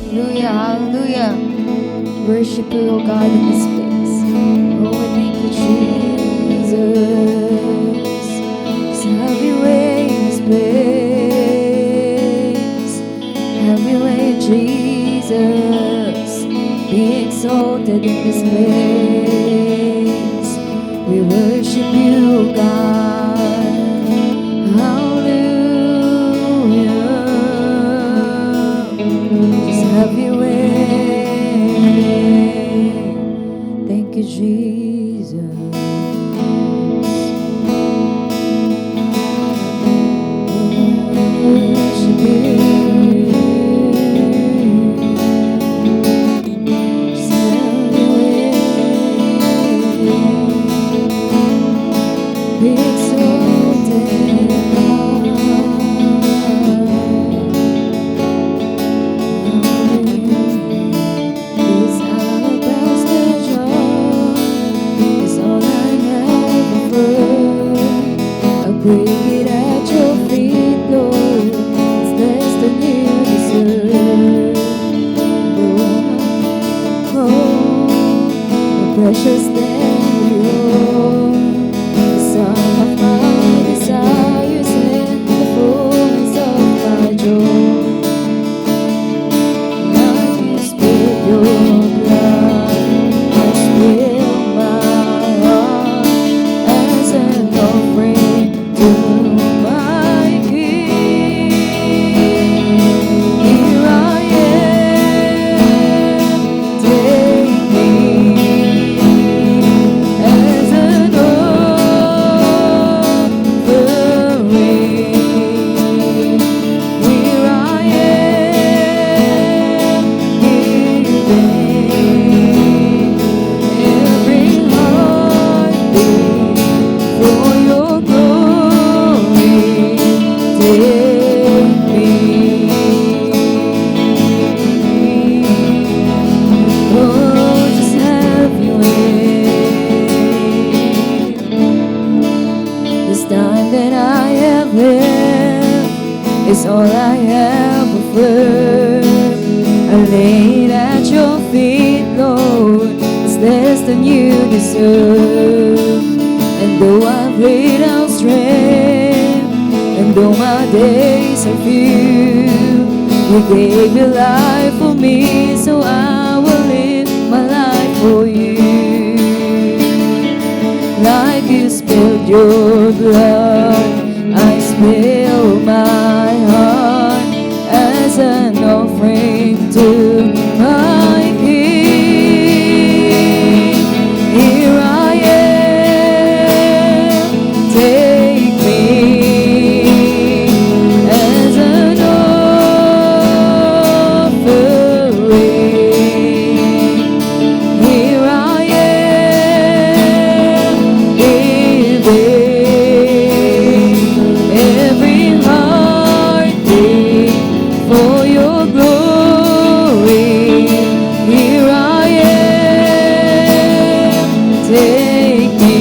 Hallelujah, hallelujah. Worship you, O God, in this place. Oh, we thank you, Jesus. Just have your way in this place. Have your way, Jesus. Be exalted in this place. We worship you, O God. Hallelujah. Just have your way. Thank you, Jesus. Worship you. Just have your way. Be exalted, God. This alabaster jar is all I have offered. I bring it at your feet, Lord. It's less than you deserve. Oh, precious than you. The sum of my desires and the fullness of my joy. Like you spill your blood, I spill my heart as an offering to my King. Here I am, take me as an offering. Here I am, giving every heartbeat for your glory. Take me. Oh, just have your way. This time that I have lived is all I have offered. I lay it at your feet, Lord. It's less than you deserve. And though I've laid out strength, and though my days are few, you gave your life for me, so I will live my life for you. Like you spilled your blood, I spill my heart as an offering to my King. Here I am, take me as an offering. Here I am, giving every heartbeat for your glory. Here I am, take me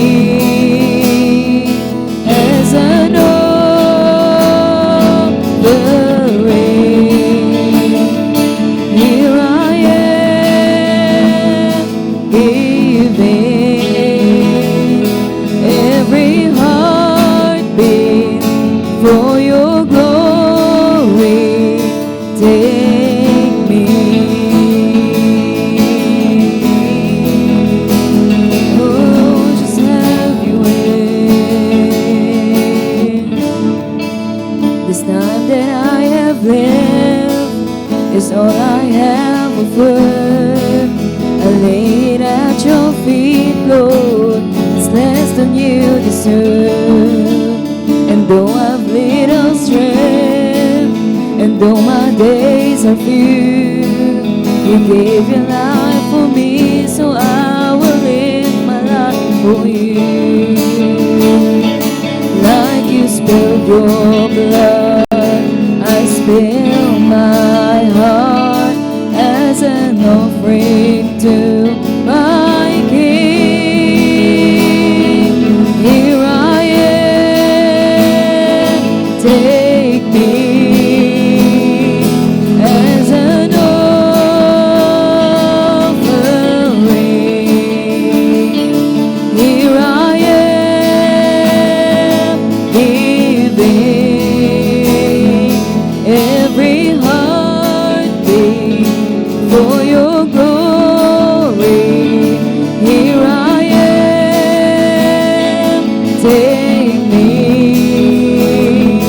as an offering. Here I am, giving every heartbeat for your glory. Take me. Oh, just have your way. This time that I have lived is all I have offered. I lay it at your feet, Lord. It's less than you deserve. And though I've little strength, and though my days are few, you gave your life for me, so I will live my life for you. Like you spilled your blood, I spill my heart as an offering to my King. Here I am, take me as an offering. for your glory. Here I am, take me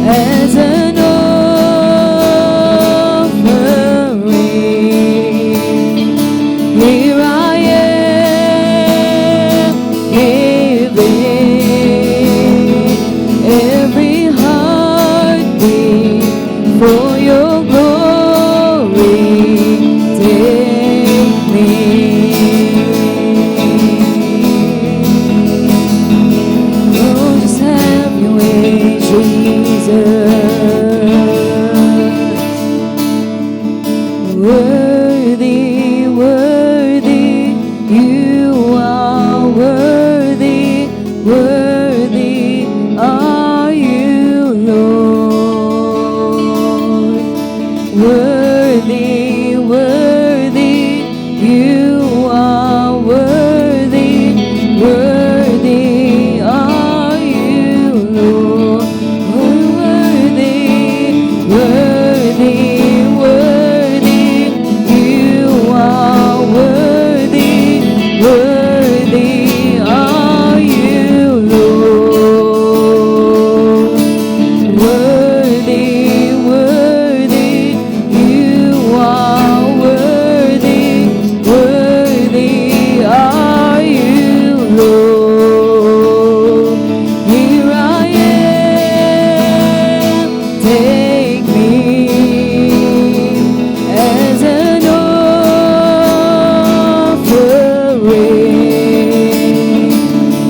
as an offering. Here I am, giving every heartbeat for your glory. Take me. Oh, just have your way, Jesus. Worthy, worthy, you are worthy, worthy are you, Lord. Worthy, worthy, you are worthy, worthy are you, Lord. Worthy, worthy, worthy, you are worthy, worthy are you, Lord. Worthy, worthy, you are worthy, worthy are you, Lord. Here I am, take me as an offering.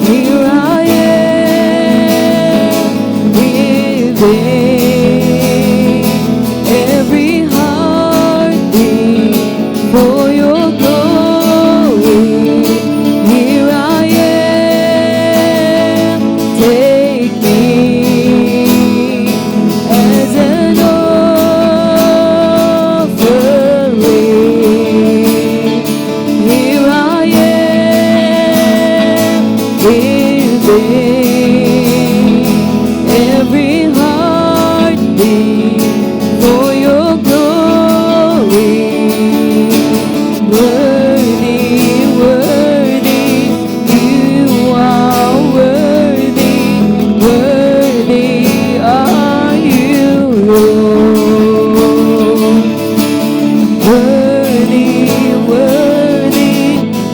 Here I am, giving every heartbeat for your glory. Here I am, take me as an offering. Here I am, giving every heartbeat for your glory. Worthy, worthy, you are worthy, worthy are you, Lord. Worthy, worthy,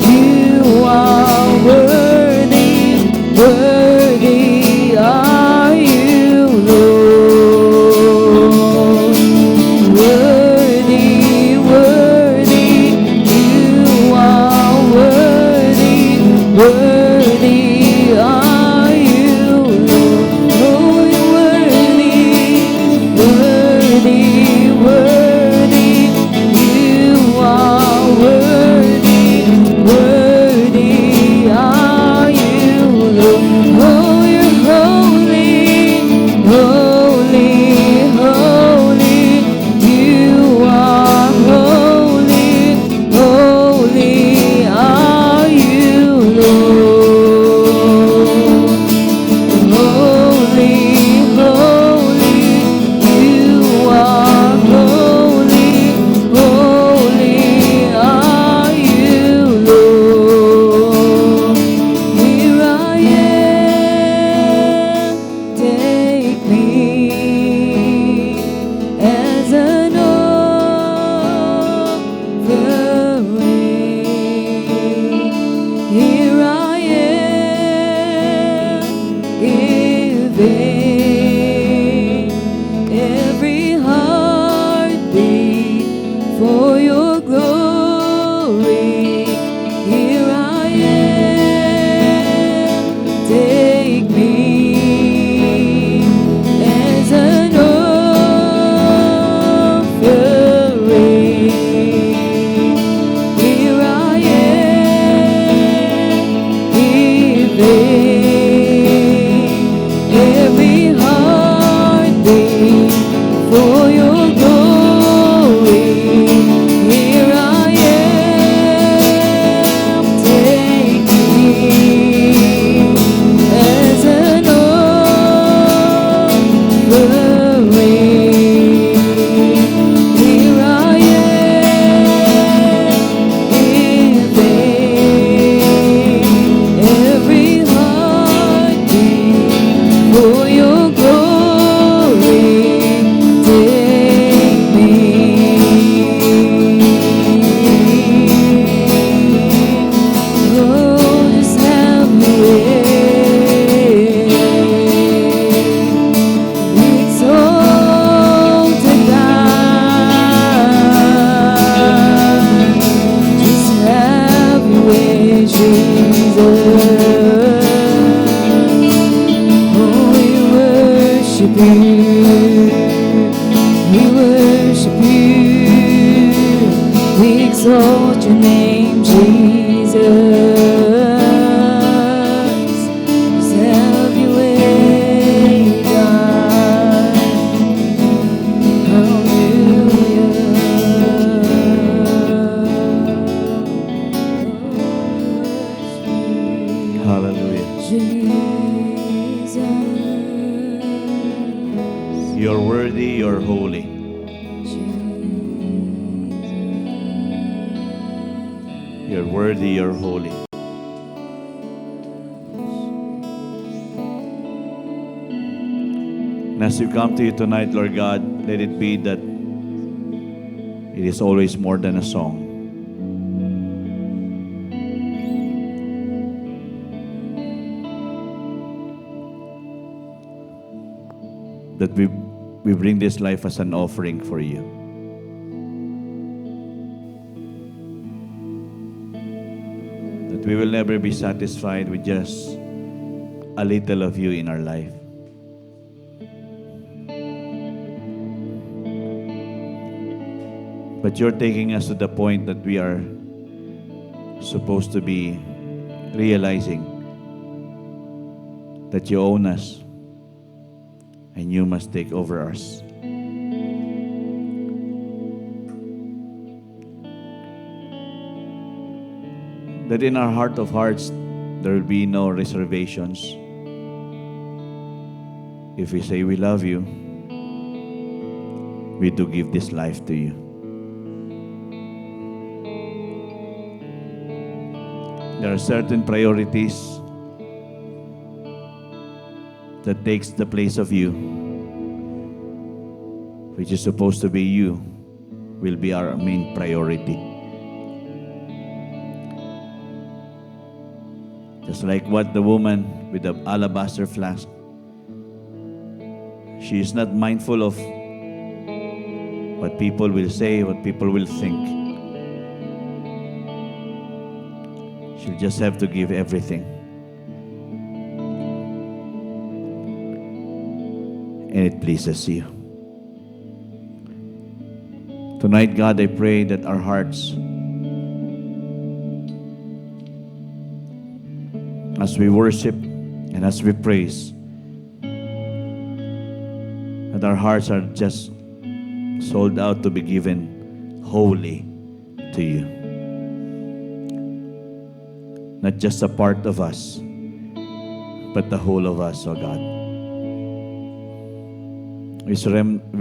you are worthy, worthy are you, Lord. Worthy, worthy, you are worthy, worthy are you, Lord. Oh, worthy, worthy, worthy, you are worthy, worthy are you, Lord. Oh, you're holy, holy, holy, you are holy, holy are you, Lord. Holy, holy, you are holy, holy are you, Lord. Here I am, take me as an offering. Here I am, giving every heartbeat for your glory. Here I am, take me as an offering. Here I am, giving every heartbeat for your glory. Here I exalt your name, Jesus. Just have your way, God. Hallelujah. Hallelujah. Jesus. You're worthy, you're holy. You're worthy, you're holy. And as we come to you tonight, Lord God, let it be that it is always more than a song. That we bring this life as an offering for you. That we will never be satisfied with just a little of you in our life. But you're taking us to the point that we are supposed to be realizing that you own us and you must take over us. That in our heart of hearts, there will be no reservations. If we say we love you, we do give this life to you. There are certain priorities that takes the place of you, which is supposed to be you, will be our main priority. Just like what the woman with the alabaster flask, she is not mindful of what people will say, what people will think. She'll just have to give everything. And it pleases you. Tonight, God, I pray that our hearts, as we worship and as we praise, that our hearts are just sold out to be given wholly to you. Not just a part of us, but the whole of us, oh God. We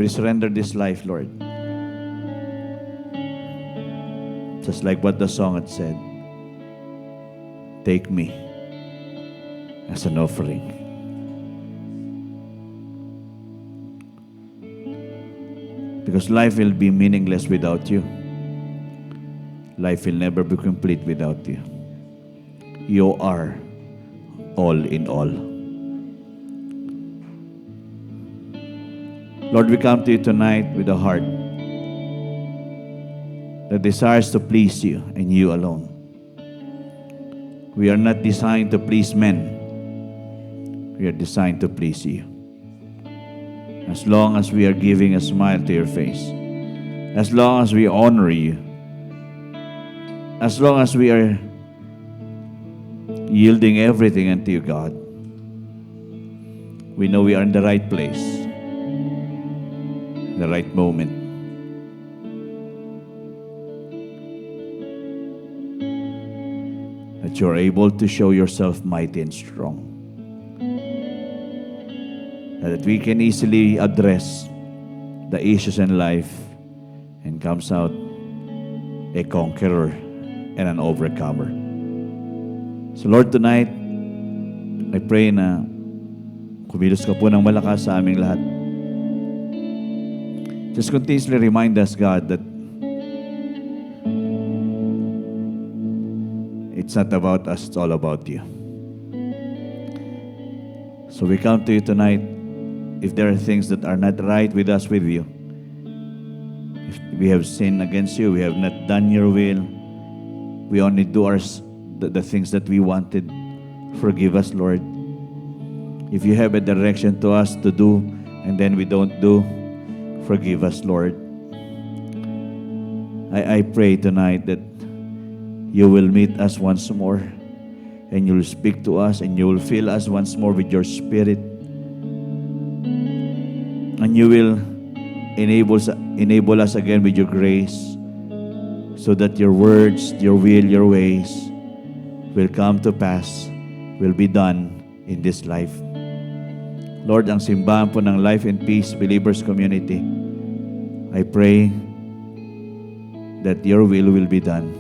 surrender this life, Lord. Just like what the song had said. Take me as an offering. Because life will be meaningless without you. Life will never be complete without you. You are all in all. Lord, we come to you tonight with a heart that desires to please you and you alone. We are not designed to please men. We are designed to please you. As long as we are giving a smile to your face, as long as we honor you, as long as we are yielding everything unto you, God, we know we are in the right place, the right moment. That you are able to show yourself mighty and strong. That we can easily address the issues in life and comes out a conqueror and an overcomer. So Lord, tonight, I pray na kumilos ka po ng malakas sa aming lahat. Just continuously remind us, God, that it's not about us, it's all about you. So we come to you tonight. If there are things that are not right with us, with you, if we have sinned against you, we have not done your will, we only do the things that we wanted, forgive us, Lord. If you have a direction to us to do and then we don't do, forgive us, Lord. I pray tonight that you will meet us once more and you'll speak to us and you will fill us once more with your Spirit. And you will enable us again with your grace so that your words, your will, your ways will come to pass, will be done in this life. Lord, ang simbahan po ng Life and Peace Believers Community, I pray that your will be done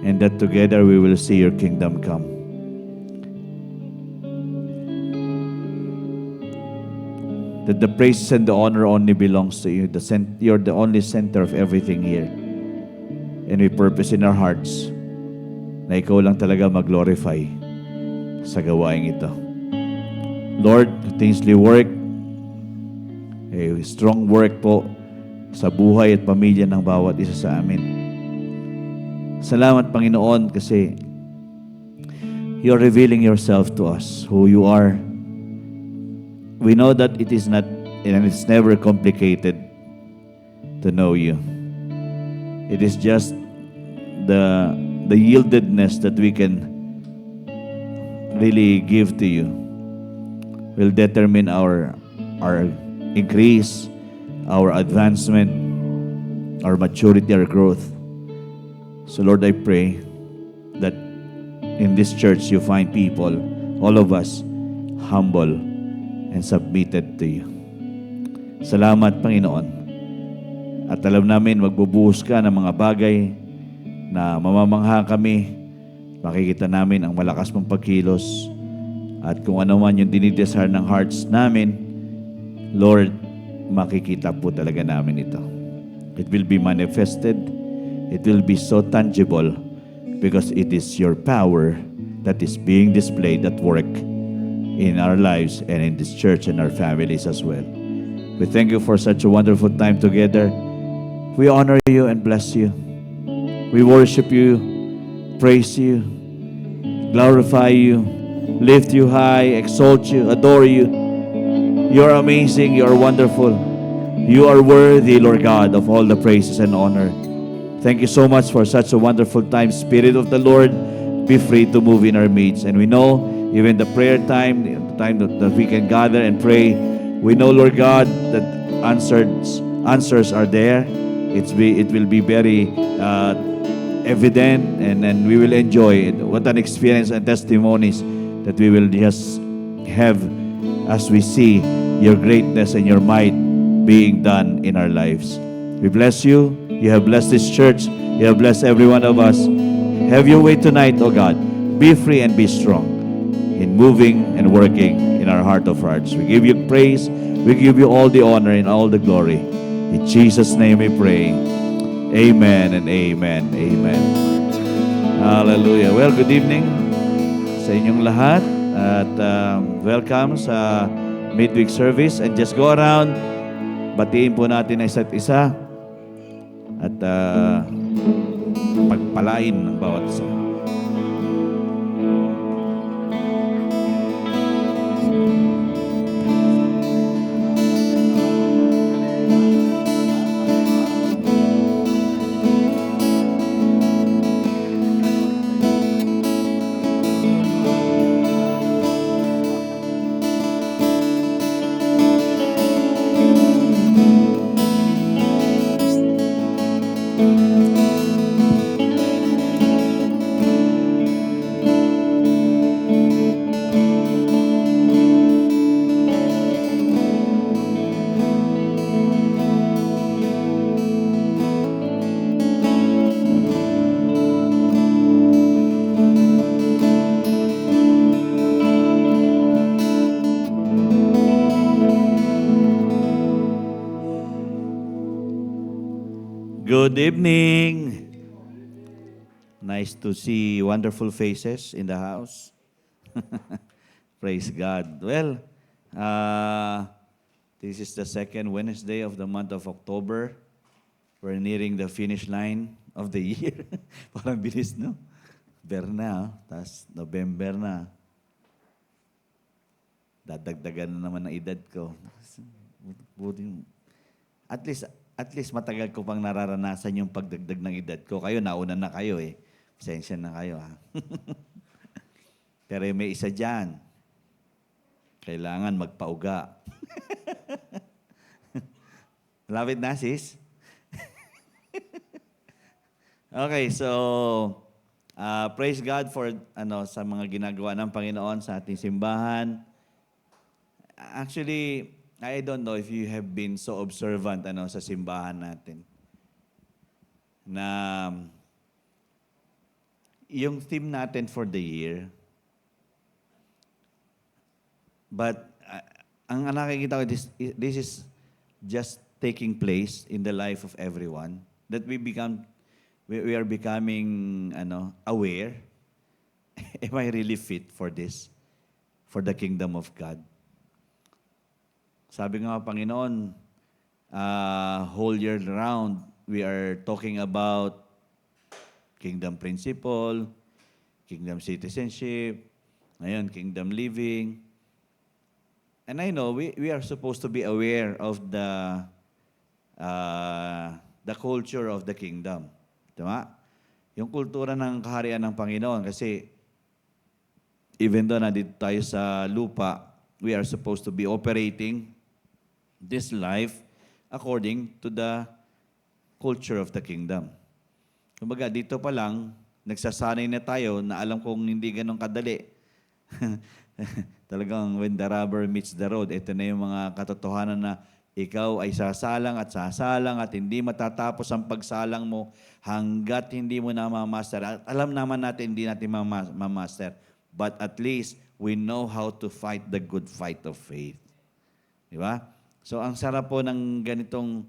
and that together we will see your kingdom come. That the praise and the honor only belongs to you. You're the only center of everything here. And we purpose in our hearts na ikaw lang talaga mag-glorify sa gawaing ito. Lord, continuously work, strong work po sa buhay at pamilya ng bawat isa sa amin. Salamat, Panginoon, kasi you're revealing yourself to us, who you are. We know that it is not, and it's never complicated to know you. It is just the yieldedness that we can really give to you will determine our increase, our advancement, our maturity, our growth. So Lord, I pray that in this church you find people, all of us, humble and submitted to you. Salamat, Panginoon. At alam namin, magbubuhos ka ng mga bagay na mamamangha kami. Makikita namin ang malakas mong pagkilos. At kung ano man yung dinidesire ng hearts namin, Lord, makikita po talaga namin ito. It will be manifested. It will be so tangible because it is your power that is being displayed at work in our lives and in this church and our families as well. We thank you for such a wonderful time together. We honor you and bless you. We worship you, praise you, glorify you, lift you high, exalt you, adore you. You're amazing, you're wonderful. You are worthy, Lord God, of all the praises and honor. Thank you so much for such a wonderful time. Spirit of the Lord, be free to move in our midst. And we know, even the prayer time, the time that we can gather and pray, we know, Lord God, that answers are there. It will be very evident, and we will enjoy it. What an experience and testimonies that we will just have as we see your greatness and your might being done in our lives. We bless you. You have blessed this church. You have blessed every one of us. Have your way tonight, O God. Be free and be strong in moving and working in our heart of hearts. We give you praise. We give you all the honor and all the glory. In Jesus' name we pray. Amen and amen. Amen. Hallelujah. Well, good evening sa inyong lahat. At welcome sa midweek service. And just go around. Batiin po natin ang isa't isa. At pagpalain ng bawat isa. Good evening. Nice to see wonderful faces in the house. Praise God. Well, this is the second Wednesday of the month of October. We're nearing the finish line of the year. Parang bilis, no? Berna, tas November na. Dadagdagan na naman ang edad ko. At least, at least matagal ko pang nararanasan yung pagdagdag ng edad ko. Kayo, nauna na kayo eh. Pasensya na kayo ha. Pero may isa dyan. Kailangan magpauga. Lapit na, sis? Okay, so praise God for sa mga ginagawa ng Panginoon sa ating simbahan. Actually, I don't know if you have been so observant sa simbahan natin. Na yung theme natin for the year, but ang nakikita ko, this is just taking place in the life of everyone, that we are becoming aware. Am I really fit for this? For the kingdom of God? Sabi nga Panginoon, whole year round, we are talking about kingdom principle, kingdom citizenship, ngayon, kingdom living. And I know we are supposed to be aware of the culture of the kingdom. Tama? Yung kultura ng kaharian ng Panginoon. Kasi even though nandito tayo sa lupa, we are supposed to be operating this life according to the culture of the kingdom. Kumbaga, dito pa lang, nagsasanay na tayo na alam kong hindi ganun kadali. Talagang when the rubber meets the road, ito na yung mga katotohanan na ikaw ay sasalang at hindi matatapos ang pagsalang mo hanggat hindi mo na mamaster. At alam naman natin hindi natin mamaster. But at least we know how to fight the good fight of faith. Di ba? So ang sarap po ng ganitong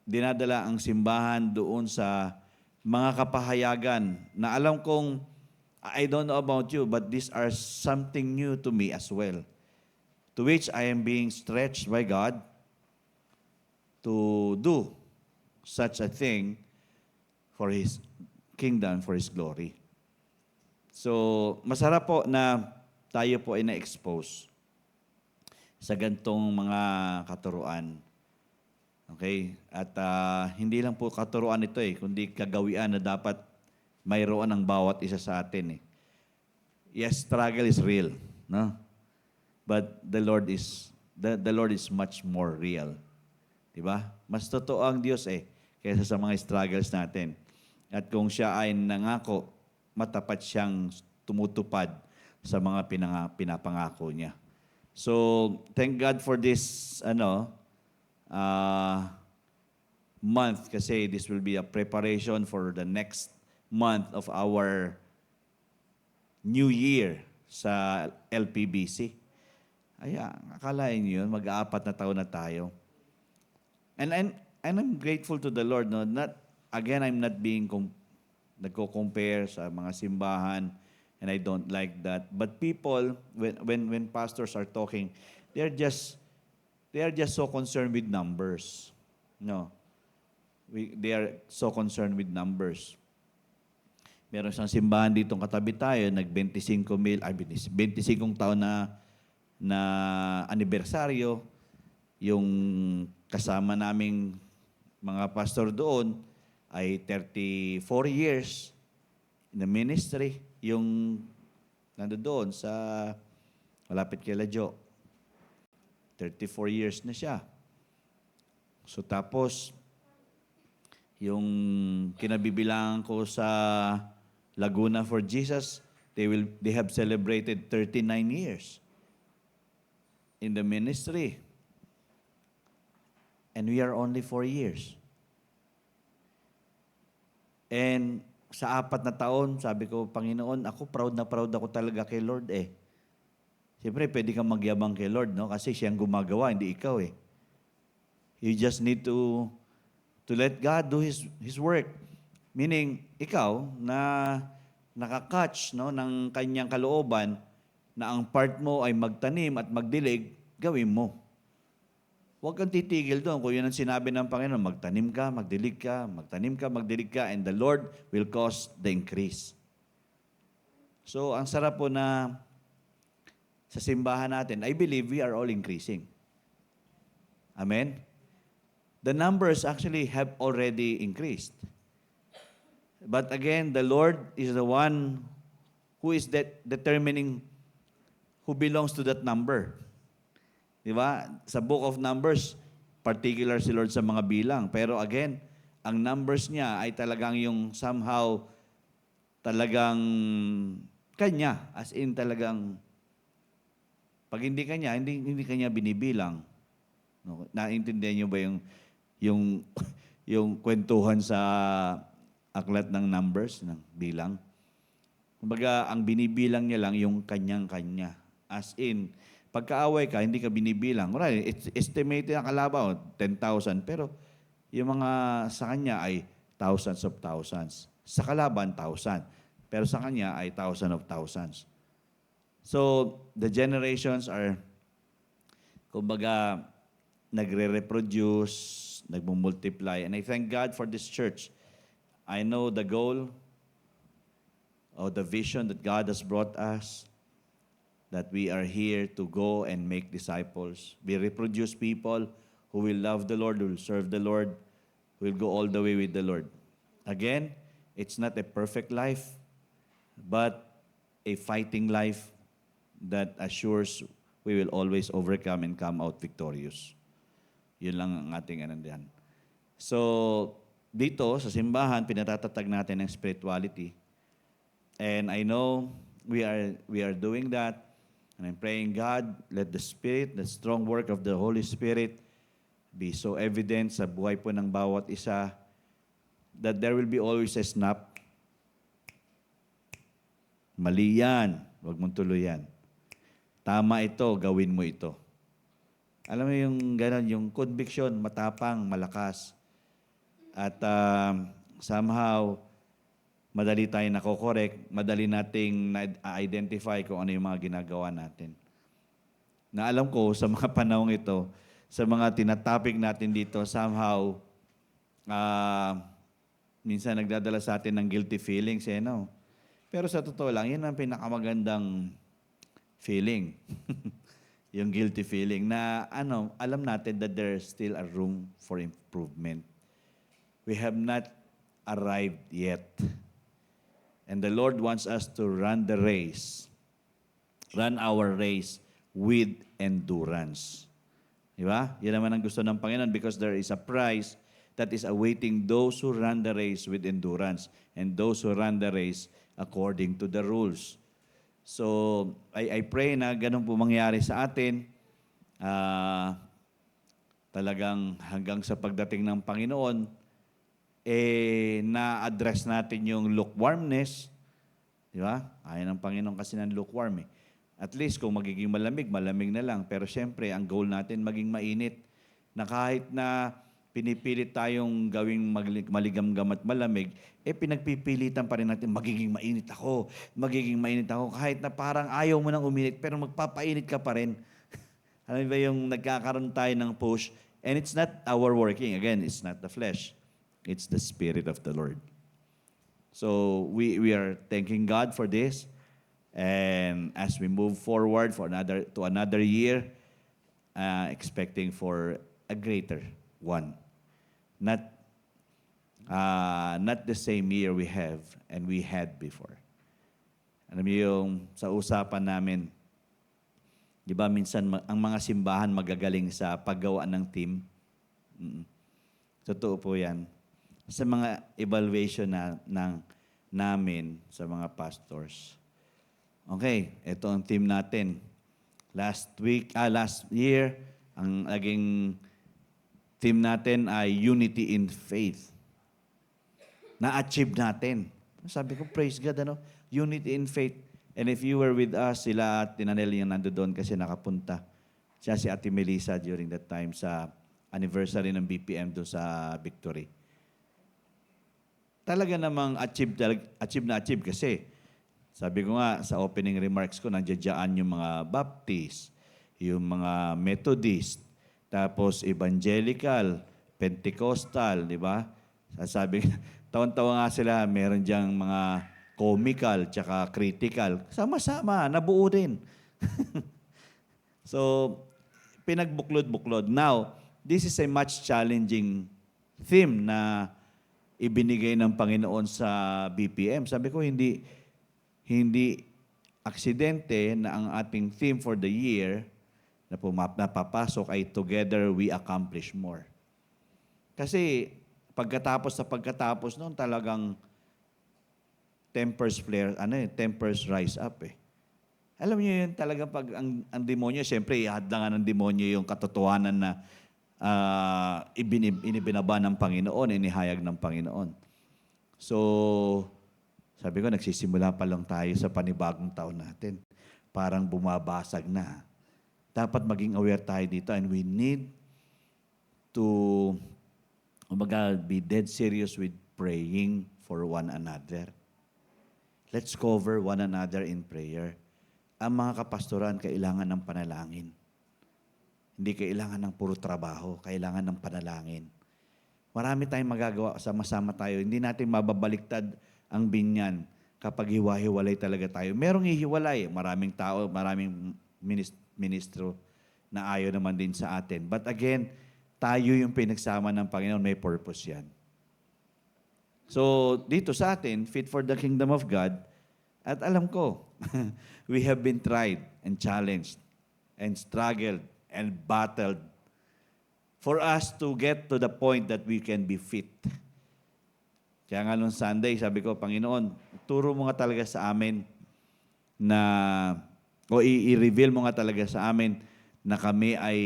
dinadala ang simbahan doon sa mga kapahayagan na alam kong, I don't know about you, but these are something new to me as well. To which I am being stretched by God to do such a thing for His kingdom, for His glory. So, masarap po na tayo po ay na-expose sa gantong mga katuruan. Okay? At hindi lang po katuruan ito kundi kagawian na dapat mayroon ang bawat isa sa atin Yes, struggle is real, no? But the Lord is much more real. 'Di ba? Mas totoo ang Diyos kaysa sa mga struggles natin. At kung siya ay nangako, matapat siyang tumutupad sa mga pinapangako niya. So, thank God for this month kasi this will be a preparation for the next month of our new year sa LPBC. Akalain niyo yun, mag-aapat na taon na tayo. And I'm grateful to the Lord. No? I'm not being nagko-compare sa mga simbahan, and I don't like that. But people, when pastors are talking, they are just so concerned with numbers. No, they are so concerned with numbers. Meron isang simbahan ditong katabi tayo, 25 taon na anibersaryo. Yung kasama naming mga pastor doon ay 34 years in the ministry. Yung nandoon sa malapit kay Ladyo, 34 years na siya. So tapos, yung kinabibilangan ko sa Laguna for Jesus, they have celebrated 39 years in the ministry. And we are only 4 years. And sa 4 na taon, sabi ko, Panginoon, ako proud ako talaga kay Lord Siyempre, pwede kang magyabang kay Lord, no? Kasi siyang gumagawa, hindi ikaw You just need to let God do His work. Meaning, ikaw na nakakatch ng kanyang kalooban na ang part mo ay magtanim at magdilig, gawin mo. Huwag kang titigil doon. Kung yun ang sinabi ng Panginoon, magtanim ka, magdilig ka, and the Lord will cause the increase. So, ang sarap po na sa simbahan natin, I believe we are all increasing. Amen? the numbers actually have already increased. But again, the Lord is the one who is determining who belongs to that number. Di ba? Sa book of Numbers, particular si Lord sa mga bilang. Pero again, ang numbers niya ay talagang yung somehow talagang kanya. As in talagang pag hindi kanya, hindi kanya binibilang. No? Naintindihan niyo ba yung yung kwentuhan sa aklat ng numbers, ng bilang? Kumbaga, ang binibilang niya lang yung kanyang-kanya. As in, pagkaaway ka, hindi ka binibilang. Right, it's estimated ang kalaban, 10,000. Pero yung mga sa kanya ay thousands of thousands. Sa kalaban, 1,000. Pero sa kanya ay thousands of thousands. So, the generations are, kumbaga, nagre-reproduce, nagmumultiply. And I thank God for this church. I know the goal or the vision that God has brought us, that we are here to go and make disciples. We reproduce people who will love the Lord, who will serve the Lord, who will go all the way with the Lord. Again, it's not a perfect life, but a fighting life that assures we will always overcome and come out victorious. Yun lang ang ating anandihan. So, dito sa simbahan, pinatatatag natin ang spirituality. And I know we are doing that. And I'm praying, God, let the Spirit, the strong work of the Holy Spirit be so evident sa buhay po ng bawat isa that there will be always a snap. Mali yan. Huwag mong tuloy yan. Tama ito, gawin mo ito. Alam mo yung gano'n, yung conviction, matapang, malakas. At somehow, madali tayo nako-correct, madali nating na-identify kung ano yung mga ginagawa natin. Na alam ko, sa mga panahong ito, sa mga tinatopic natin dito, somehow, minsan nagdadala sa atin ng guilty feelings, no? Pero sa totoo lang, yun ang pinakamagandang feeling. Yung guilty feeling na, alam natin that there's still a room for improvement. We have not arrived yet. And the Lord wants us to run the race, run our race with endurance. Di ba? Yan naman ang gusto ng Panginoon because there is a prize that is awaiting those who run the race with endurance and those who run the race according to the rules. So, I pray na ganun po mangyari sa atin. Talagang hanggang sa pagdating ng Panginoon, na-address natin yung lukewarmness. Di ba? Ayaw ng Panginoon kasi ng lukewarm eh. At least kung magiging malamig, malamig na lang. Pero siyempre, ang goal natin maging mainit. Na kahit na pinipilit tayong gawing maligamgam at malamig, pinagpipilitan pa rin natin, magiging mainit ako. Kahit na parang ayaw mo nang uminit, pero magpapainit ka pa rin. Alam ba yung nagkakaroon tayo ng push? And it's not our working. Again, it's not the flesh. It's the Spirit of the Lord. So we are thanking God for this. And as we move forward to another year, expecting for a greater one. Not the same year we have and we had before. Alam niyo yung sa usapan namin, di ba minsan ang mga simbahan magagaling sa paggawa ng team? Totoo po yan. Sa mga evaluation namin sa mga pastors. Okay, ito ang team natin. Last year, ang naging team natin ay Unity in Faith. Na-achieve natin. Sabi ko, praise God, Unity in Faith. And if you were with us, sila at Tinanel yung nandoon kasi nakapunta. Siya si Ate Melissa during that time sa anniversary ng BPM doon sa Victory. Talaga namang achieve kasi sabi ko nga sa opening remarks ko, nandiyan yung mga Baptist, yung mga Methodist, tapos Evangelical, Pentecostal, di ba? Sabi, taon-taon nga sila, meron diyang mga comical, tsaka critical. Sama-sama, nabuo din. So, pinagbuklod-buklod. Now, this is a much challenging theme na ibinigay ng Panginoon sa BPM. Sabi ko, hindi aksidente na ang ating theme for the year na napapasok ay Together We Accomplish More. Kasi pagkatapos noon talagang tempers rise up eh. Alam niyo yun talaga pag ang demonyo, siyempre ihadlangan ng demonyo yung katotohanan na inibinaba ng Panginoon, inihayag ng Panginoon. So, sabi ko, nagsisimula pa lang tayo sa panibagong taon natin. Parang bumabasag na. Dapat maging aware tayo dito and we need to be dead serious with praying for one another. Let's cover one another in prayer. Ang mga kapastoran, kailangan ng panalangin. Hindi kailangan ng puro trabaho, kailangan ng panalangin. Marami tayong magagawa, sama-sama tayo. Hindi natin mababaliktad ang binyan kapag hiwa-hiwalay talaga tayo. Merong hihiwalay. Maraming tao, maraming ministro na ayaw naman din sa atin. But again, tayo yung pinagsama ng Panginoon, may purpose yan. So, dito sa atin, Fit for the Kingdom of God, at alam ko, we have been tried and challenged and struggled and battled for us to get to the point that we can be fit. Kaya nga nung Sunday, sabi ko, Panginoon, turo mo nga talaga sa amin na, o i-reveal mo nga talaga sa amin na kami ay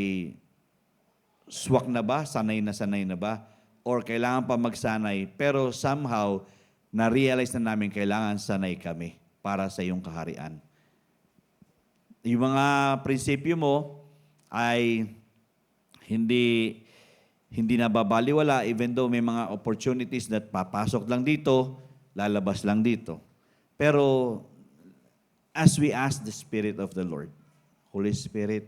swak na ba, sanay na ba, or kailangan pa magsanay, pero somehow, na-realize na namin kailangan sanay kami para sa iyong kaharian. Yung mga prinsipyo mo ay hindi nababaliwala even though may mga opportunities that papasok lang dito, lalabas lang dito. Pero as we ask the Spirit of the Lord, Holy Spirit,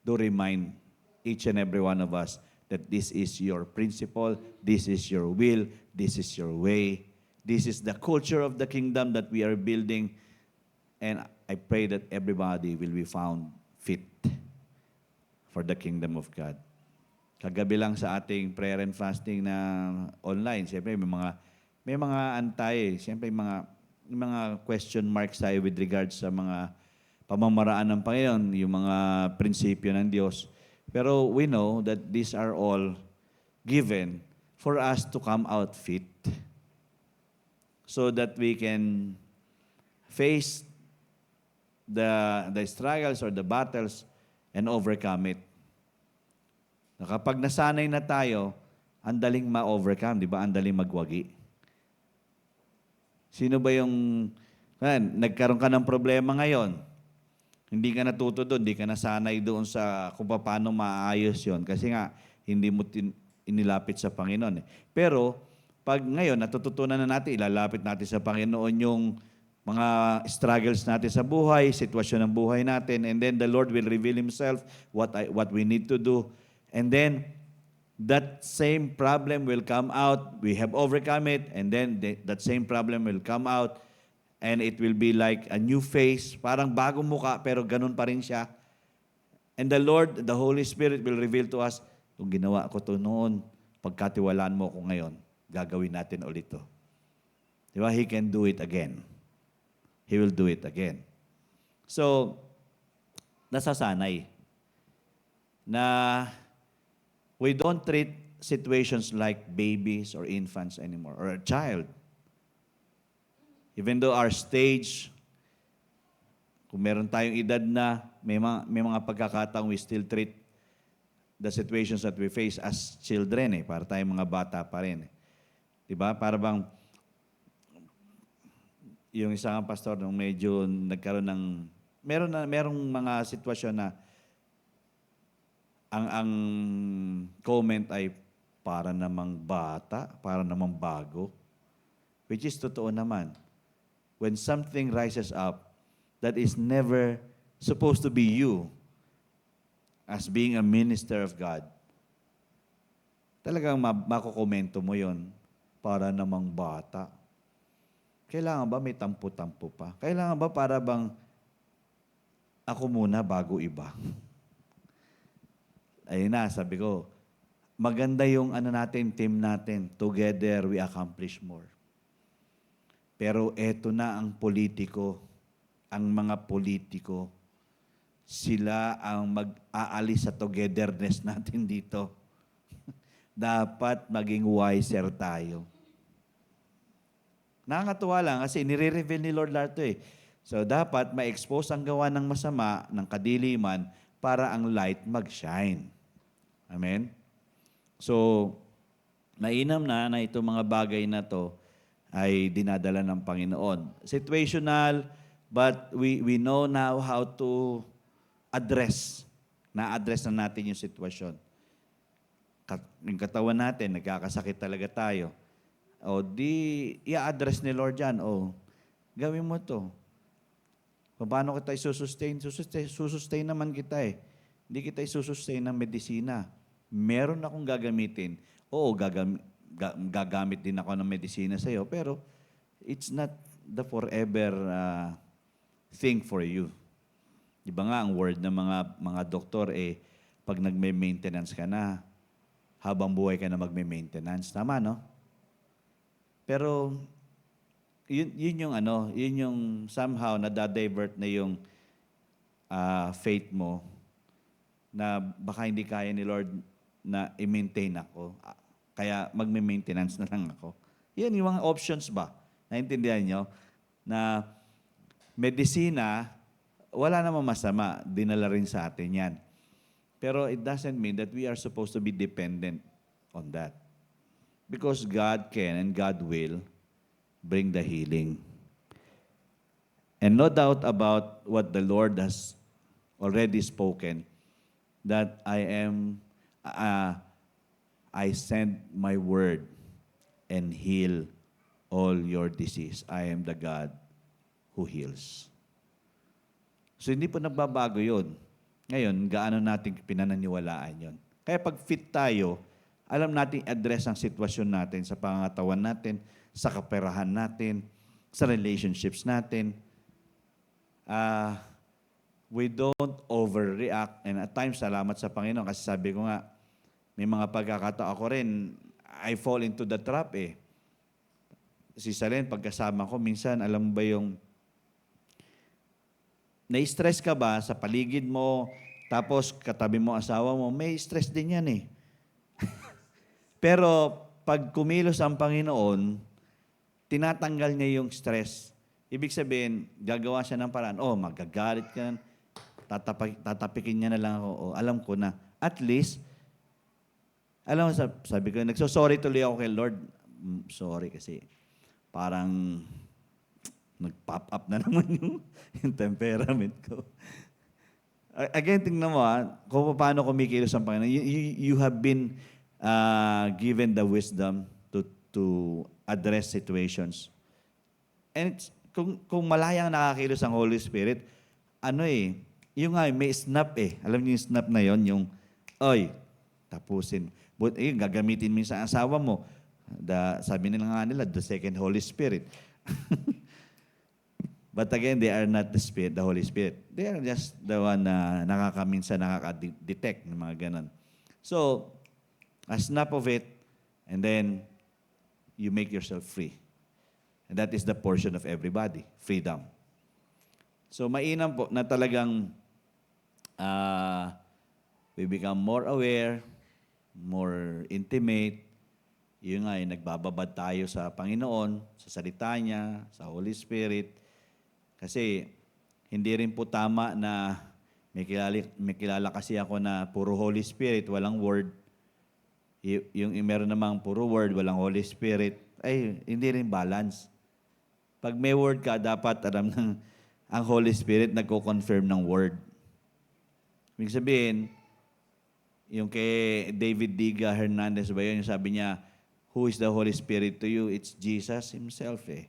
do remind each and every one of us that this is your principle, this is your will, this is your way. This is the culture of the kingdom that we are building, and I pray that everybody will be found fit for the kingdom of God. Kagabi lang sa ating prayer and fasting na online, siyempre may mga antay, siyempre may mga question marks tayo with regards sa mga pamamaraan ng Panginoon, yung mga prinsipyo ng Diyos. Pero we know that these are all given for us to come out fit, so that we can face the struggles or the battles and overcome it. Na kapag nasanay na tayo, ang daling ma-overcome, di ba? Ang daling magwagi. Sino ba yung, nagkaroon ka ng problema ngayon, hindi ka natuto doon, hindi ka nasanay doon sa kung paano maayos yon. Kasi nga, hindi mo inilapit sa Panginoon. Pero, pag ngayon, natututunan na natin, ilalapit natin sa Panginoon yung mga struggles natin sa buhay, sitwasyon ng buhay natin, and then the Lord will reveal Himself, what we need to do. And then, that same problem will come out, we have overcome it, and then that same problem will come out, and it will be like a new face, parang bagong muka, pero ganun pa rin siya. And the Lord, the Holy Spirit will reveal to us, kung ginawa ko to noon, pagkatiwalaan mo ko ngayon, gagawin natin ulit to. Di ba? He can do it again. He will do it again. So, nasasanay na we don't treat situations like babies or infants anymore, or a child. Even though our stage, kung meron tayong edad na, may mga pagkakataong we still treat the situations that we face as children para tayong mga bata pa rin. Diba? Para bang yung isang pastor nung medyo nagkaroon ng merong mga sitwasyon na ang comment ay para namang bata, para namang bago, which is totoo naman. When something rises up that is never supposed to be you as being a minister of God, talagang makukomento mo yon, para namang bata. Kailangan ba may tampo-tampo pa? Kailangan ba para bang ako muna bago iba? Ayun na, sabi ko, maganda yung ano natin, team natin. Together, we accomplish more. Pero eto na ang politiko, ang mga politiko, sila ang mag-aalis sa togetherness natin dito. Dapat maging wiser tayo. Nakakatuwa lang kasi nire-reveal ni Lord lahat to eh. So dapat ma-expose ang gawa ng masama, ng kadiliman, para ang light mag-shine. Amen? So, mainam na itong mga bagay na to ay dinadala ng Panginoon. Situational, but we know now how to address. Na-address na natin yung sitwasyon. Yung katawan natin, nagkakasakit talaga tayo. O di, i-address ni Lord yan. O, gawin mo to. Paano kita i-sustain? Susustain naman kita eh. Hindi kita i-sustain ng medisina. Meron akong gagamitin. Oo, gagamit din ako ng medisina sa'yo, pero it's not the forever thing for you. Diba nga, ang word ng mga doktor eh, pag nagme-maintenance ka na, habang buhay ka na magme-maintenance. Tama, no? Pero, yun yung somehow nadadivert na yung faith mo na baka hindi kaya ni Lord na i-maintain ako. Kaya magme-maintenance na lang ako. Yan yung mga options ba? Naintindihan nyo? Na medisina, wala namang masama. Dinala rin sa atin yan. Pero it doesn't mean that we are supposed to be dependent on that. Because God can and God will bring the healing. And no doubt about what the Lord has already spoken, that I send my word and heal all your disease. I am the God who heals. So hindi po nagbabago yun. Ngayon, gaano natin pinananiwalaan yun. Kaya pag fit tayo, alam natin address ang sitwasyon natin sa pangangatawan natin, sa kaperahan natin, sa relationships natin. We don't overreact. And at times, salamat sa Panginoon kasi sabi ko nga, may mga pagkakataon ako rin, I fall into the trap eh. Si Salen, pagkasama ko, minsan, alam mo ba yung na-stress ka ba sa paligid mo, tapos katabi mo asawa mo, may stress din yan eh. Pero pag kumilos ang Panginoon, tinatanggal niya yung stress. Ibig sabihin, gagawa siya ng paraan, magagalit ka, tatapikin niya na lang ako, alam ko na. At least, alam mo, sabi ko, nagsosorry tuloy ako kay Lord. Sorry kasi parang nag-pop up na naman yung temperament ko. Again, tingnan mo kung paano kumikilos ang Panginoon. You have been given the wisdom to address situations. And kung malayang nakakilos ang Holy Spirit, yung may snap eh. Alam niyo yung snap na yon, yung, tapusin. But gagamitin mo sa asawa mo. Sabi nila the second Holy Spirit. But again, they are not the Spirit, the Holy Spirit. They are just the one na nakaka-detect ng mga ganon. So, a snap of it, and then you make yourself free. And that is the portion of everybody, freedom. So, mainam po na talagang we become more aware, more intimate. Yun nga, nagbababad tayo sa Panginoon, sa salita niya, sa Holy Spirit. Kasi hindi rin po tama na may kilala kasi ako na puro Holy Spirit, walang word. Yung meron namang puro word, walang Holy Spirit, hindi rin balance. Pag may word ka, dapat alam ng ang Holy Spirit nagko-confirm ng word. Ibig sabihin, yung kay David Diga Hernandez ba yun, yung sabi niya, who is the Holy Spirit to you? It's Jesus Himself eh.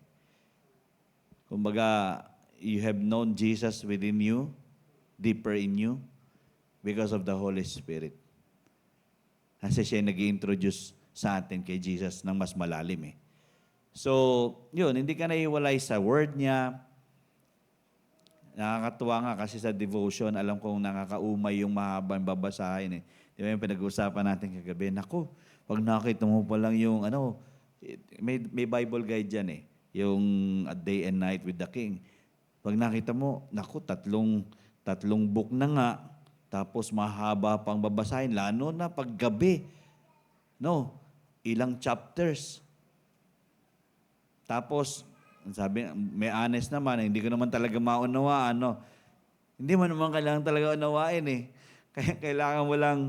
Kumbaga, you have known Jesus within you, deeper in you, because of the Holy Spirit. Kasi siya nag-introduce sa atin kay Jesus ng mas malalim eh. So, yun, hindi ka naiwalay sa word niya. Nakakatuwa nga kasi sa devotion, alam kong nakakaumay yung mahabang babasahin eh. Di ba yung pinag-uusapan natin kagabi? Naku, pag nakita mo pa lang yung may Bible guide dyan eh. Yung A Day and Night with the King. Pag nakita mo, naku, tatlong book na nga, tapos mahaba pang babasahin, lalo na pag gabi. No, ilang chapters. Tapos, sabi, may honest naman, hindi ko naman talaga maunawaan, no? Hindi mo naman kailangan talaga unawain eh. Kaya kailangan mo lang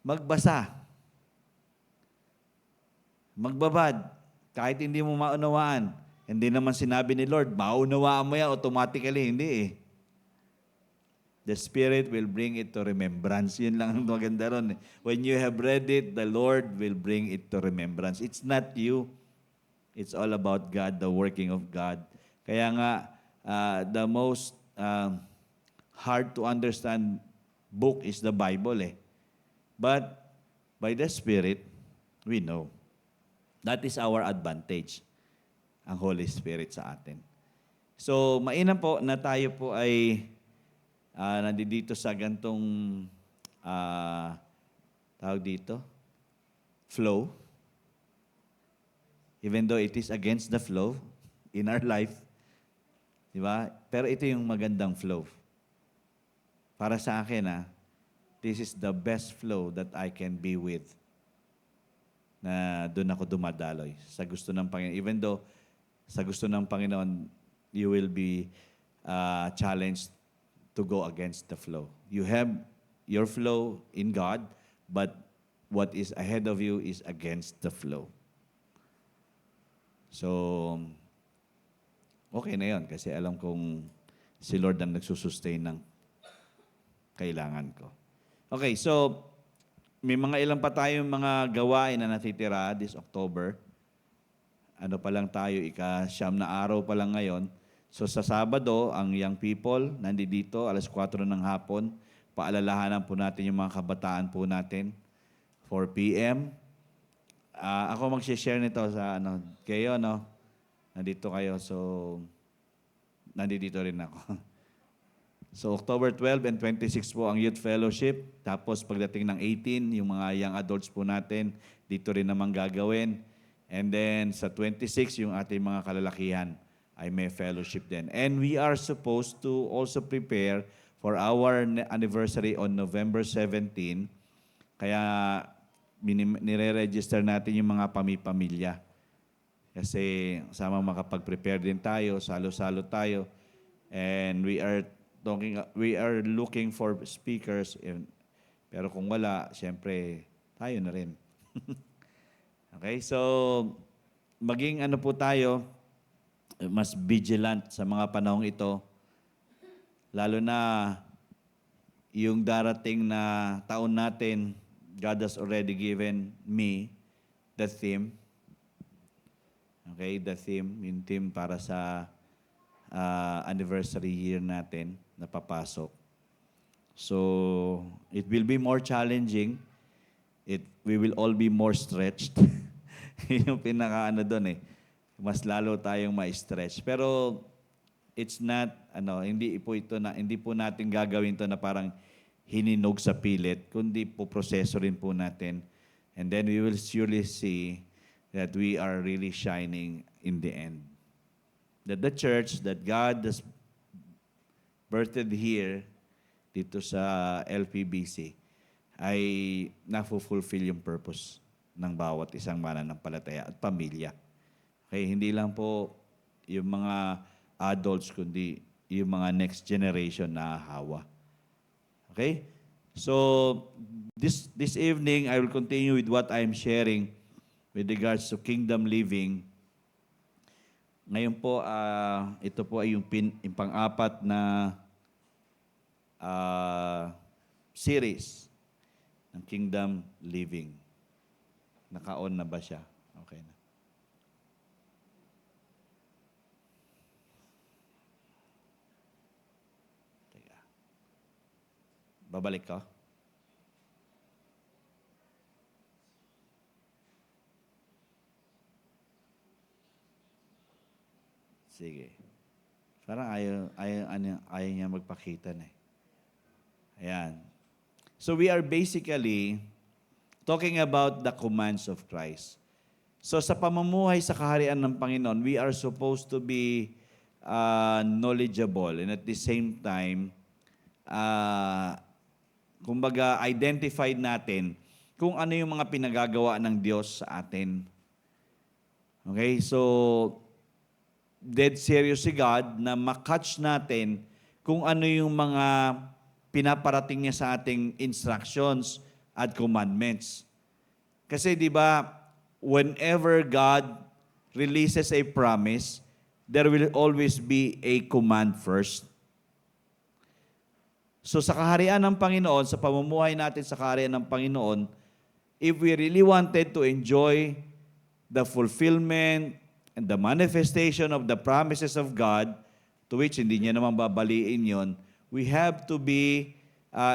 magbasa, magbabad, kahit hindi mo maunawaan. Hindi naman sinabi ni Lord, maunawaan mo yan automatically. Hindi eh. The Spirit will bring it to remembrance. Yun lang ang maganda ron. When you have read it, the Lord will bring it to remembrance. It's not you. It's all about God, the working of God. Kaya nga, the most hard to understand book is the Bible eh. But by the Spirit, we know. That is our advantage, ang Holy Spirit sa atin. So, mainam po na tayo po ay nandito sa gantong tawag dito, flow. Even though it is against the flow in our life. Di ba? Pero ito yung magandang flow. Para sa akin, this is the best flow that I can be with. Na doon ako dumadaloy sa gusto ng Panginoon. Even though sa gusto ng Panginoon, you will be challenged to go against the flow. You have your flow in God, but what is ahead of you is against the flow. So, okay na yun kasi alam kong si Lord ang nagsusustain ng kailangan ko. Okay, so may mga ilang pa tayong mga gawain na natitira this October. Ano pa lang tayo, ika-siyam na araw pa lang ngayon. So sa Sabado, ang young people, nandito, 4:00 ng hapon, paalalahanan po natin yung mga kabataan po natin. 4 p.m. Ako mag-share nito sa kayo, no? Nandito kayo, so nandito rin ako. So October 12 and 26 po ang Youth Fellowship. Tapos pagdating ng 18, yung mga young adults po natin, dito rin naman gagawin. And then sa 26, yung ating mga kalalakihan ay may fellowship din. And we are supposed to also prepare for our anniversary on November 17. Kaya nire-register natin yung mga pamilya. Kasi sama makapag-prepare din tayo, salo-salo tayo. And we are looking for speakers. Pero kung wala, siyempre, tayo na rin. Okay, so maging po tayo, mas vigilant sa mga panahong ito. Lalo na yung darating na taon natin, God has already given me the theme. Okay, the theme, yung theme para sa anniversary year natin na papasok. So, it will be more challenging. We will all be more stretched. Yung pinaka doon mas lalo tayong ma-stretch. Pero it's not hindi po natin gagawin to na parang hininog sa pilit, kundi po proseso rin po natin. And then we will surely see that we are really shining in the end. That the church that God has birthed here dito sa LPBC ay na-fulfill yung purpose ng bawat isang mananampalataya at pamilya. Okay, hindi lang po yung mga adults, kundi yung mga next generation na hawa. Okay? So, this evening, I will continue with what I'm sharing with regards to kingdom living. Ngayon po, ito po ay yung pang-apat na series ng kingdom living. Naka-on na ba siya? Okay na. Teka. Babalik ka? Sige. Parang ayaw niya magpakita na eh. Ayan. So we are basically talking about the commands of Christ. So sa pamumuhay sa kaharian ng Panginoon, we are supposed to be knowledgeable and at the same time, kumbaga identified natin kung ano yung mga pinagagawa ng Diyos sa atin. Okay, so dead serious si God na makatch natin kung ano yung mga pinaparating niya sa ating instructions at commandments. Kasi di ba, whenever God releases a promise, there will always be a command first. So sa kaharian ng Panginoon, sa pamumuhay natin sa kaharian ng Panginoon, if we really wanted to enjoy the fulfillment and the manifestation of the promises of God, to which hindi niya naman babaliin yon, we have to be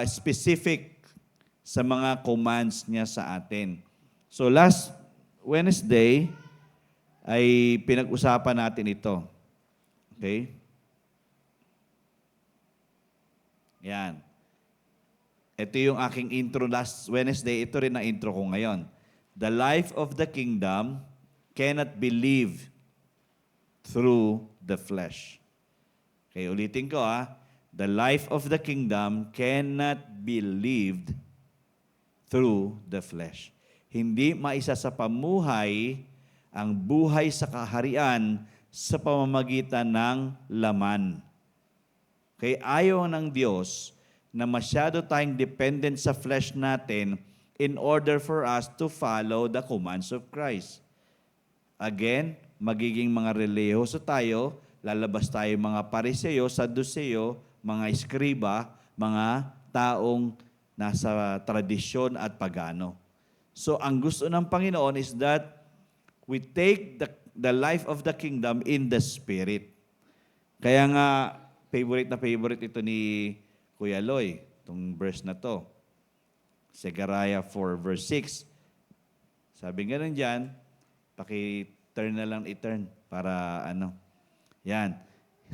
specific sa mga commands niya sa atin. So last Wednesday ay pinag-usapan natin ito. Okay? Yan. Ito yung aking intro last Wednesday. Ito rin ang intro ko ngayon. The life of the kingdom cannot be lived through the flesh. Okay, ulitin ko The life of the kingdom cannot be lived through the flesh. Hindi maisa sa pamuhay ang buhay sa kaharian sa pamamagitan ng laman. Okay, ayaw ng Diyos na masyado tayong dependent sa flesh natin in order for us to follow the commands of Christ. Again, magiging mga reliyoso tayo, lalabas tayo mga Pariseo, Saduceo, mga Eskriba, mga taong nasa tradisyon at pagano. So, ang gusto ng Panginoon is that we take the life of the kingdom in the Spirit. Kaya nga, favorite ito ni Kuya Loy, itong verse na to. Zechariah 4 verse 6. Sabi nga dyan, paki-turn na lang i-turn para Yan.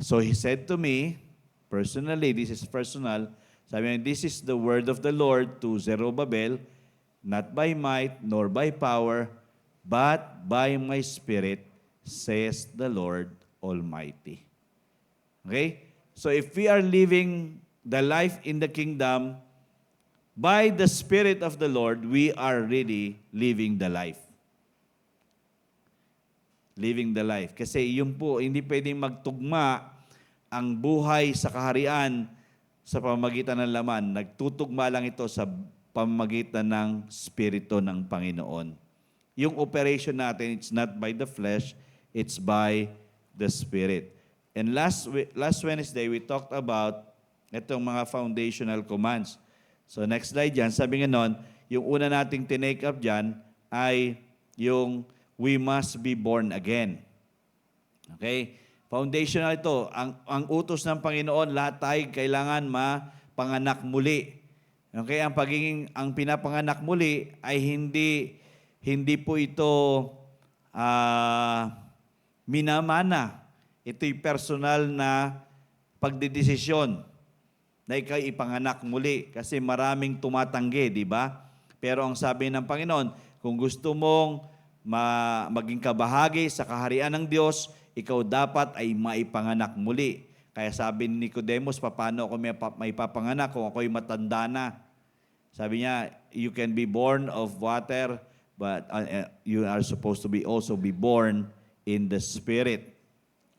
So he said to me, personally, this is personal, sabi niya, this is the word of the Lord to Zerubbabel, not by might nor by power, but by my Spirit, says the Lord Almighty. Okay? So if we are living the life in the kingdom, by the Spirit of the Lord, we are really living the life. Living the life. Kasi yun po, hindi pwedeng magtugma ang buhay sa kaharian sa pamamagitan ng laman. Nagtutugma lang ito sa pamamagitan ng Spirito ng Panginoon. Yung operation natin, it's not by the flesh, it's by the Spirit. And last Wednesday, we talked about itong mga foundational commands. So next slide dyan, sabi nga nun, yung una nating tinake up dyan ay yung we must be born again. Okay? Foundational ito. Ang utos ng Panginoon, lahat tayo kailangan mapanganak muli. Okay? Ang pinapanganak muli ay hindi po ito minamana. Ito'y personal na pagdedesisyon na ikaw ipanganak muli kasi maraming tumatanggi, di ba? Pero ang sabi ng Panginoon, kung gusto mong maging kabahagi sa kaharian ng Diyos, ikaw dapat ay maipanganak muli. Kaya sabi ni Nicodemus, paano ako may papanganak kung ako'y matanda na? Sabi niya, you can be born of water, but you are supposed to also be born in the Spirit,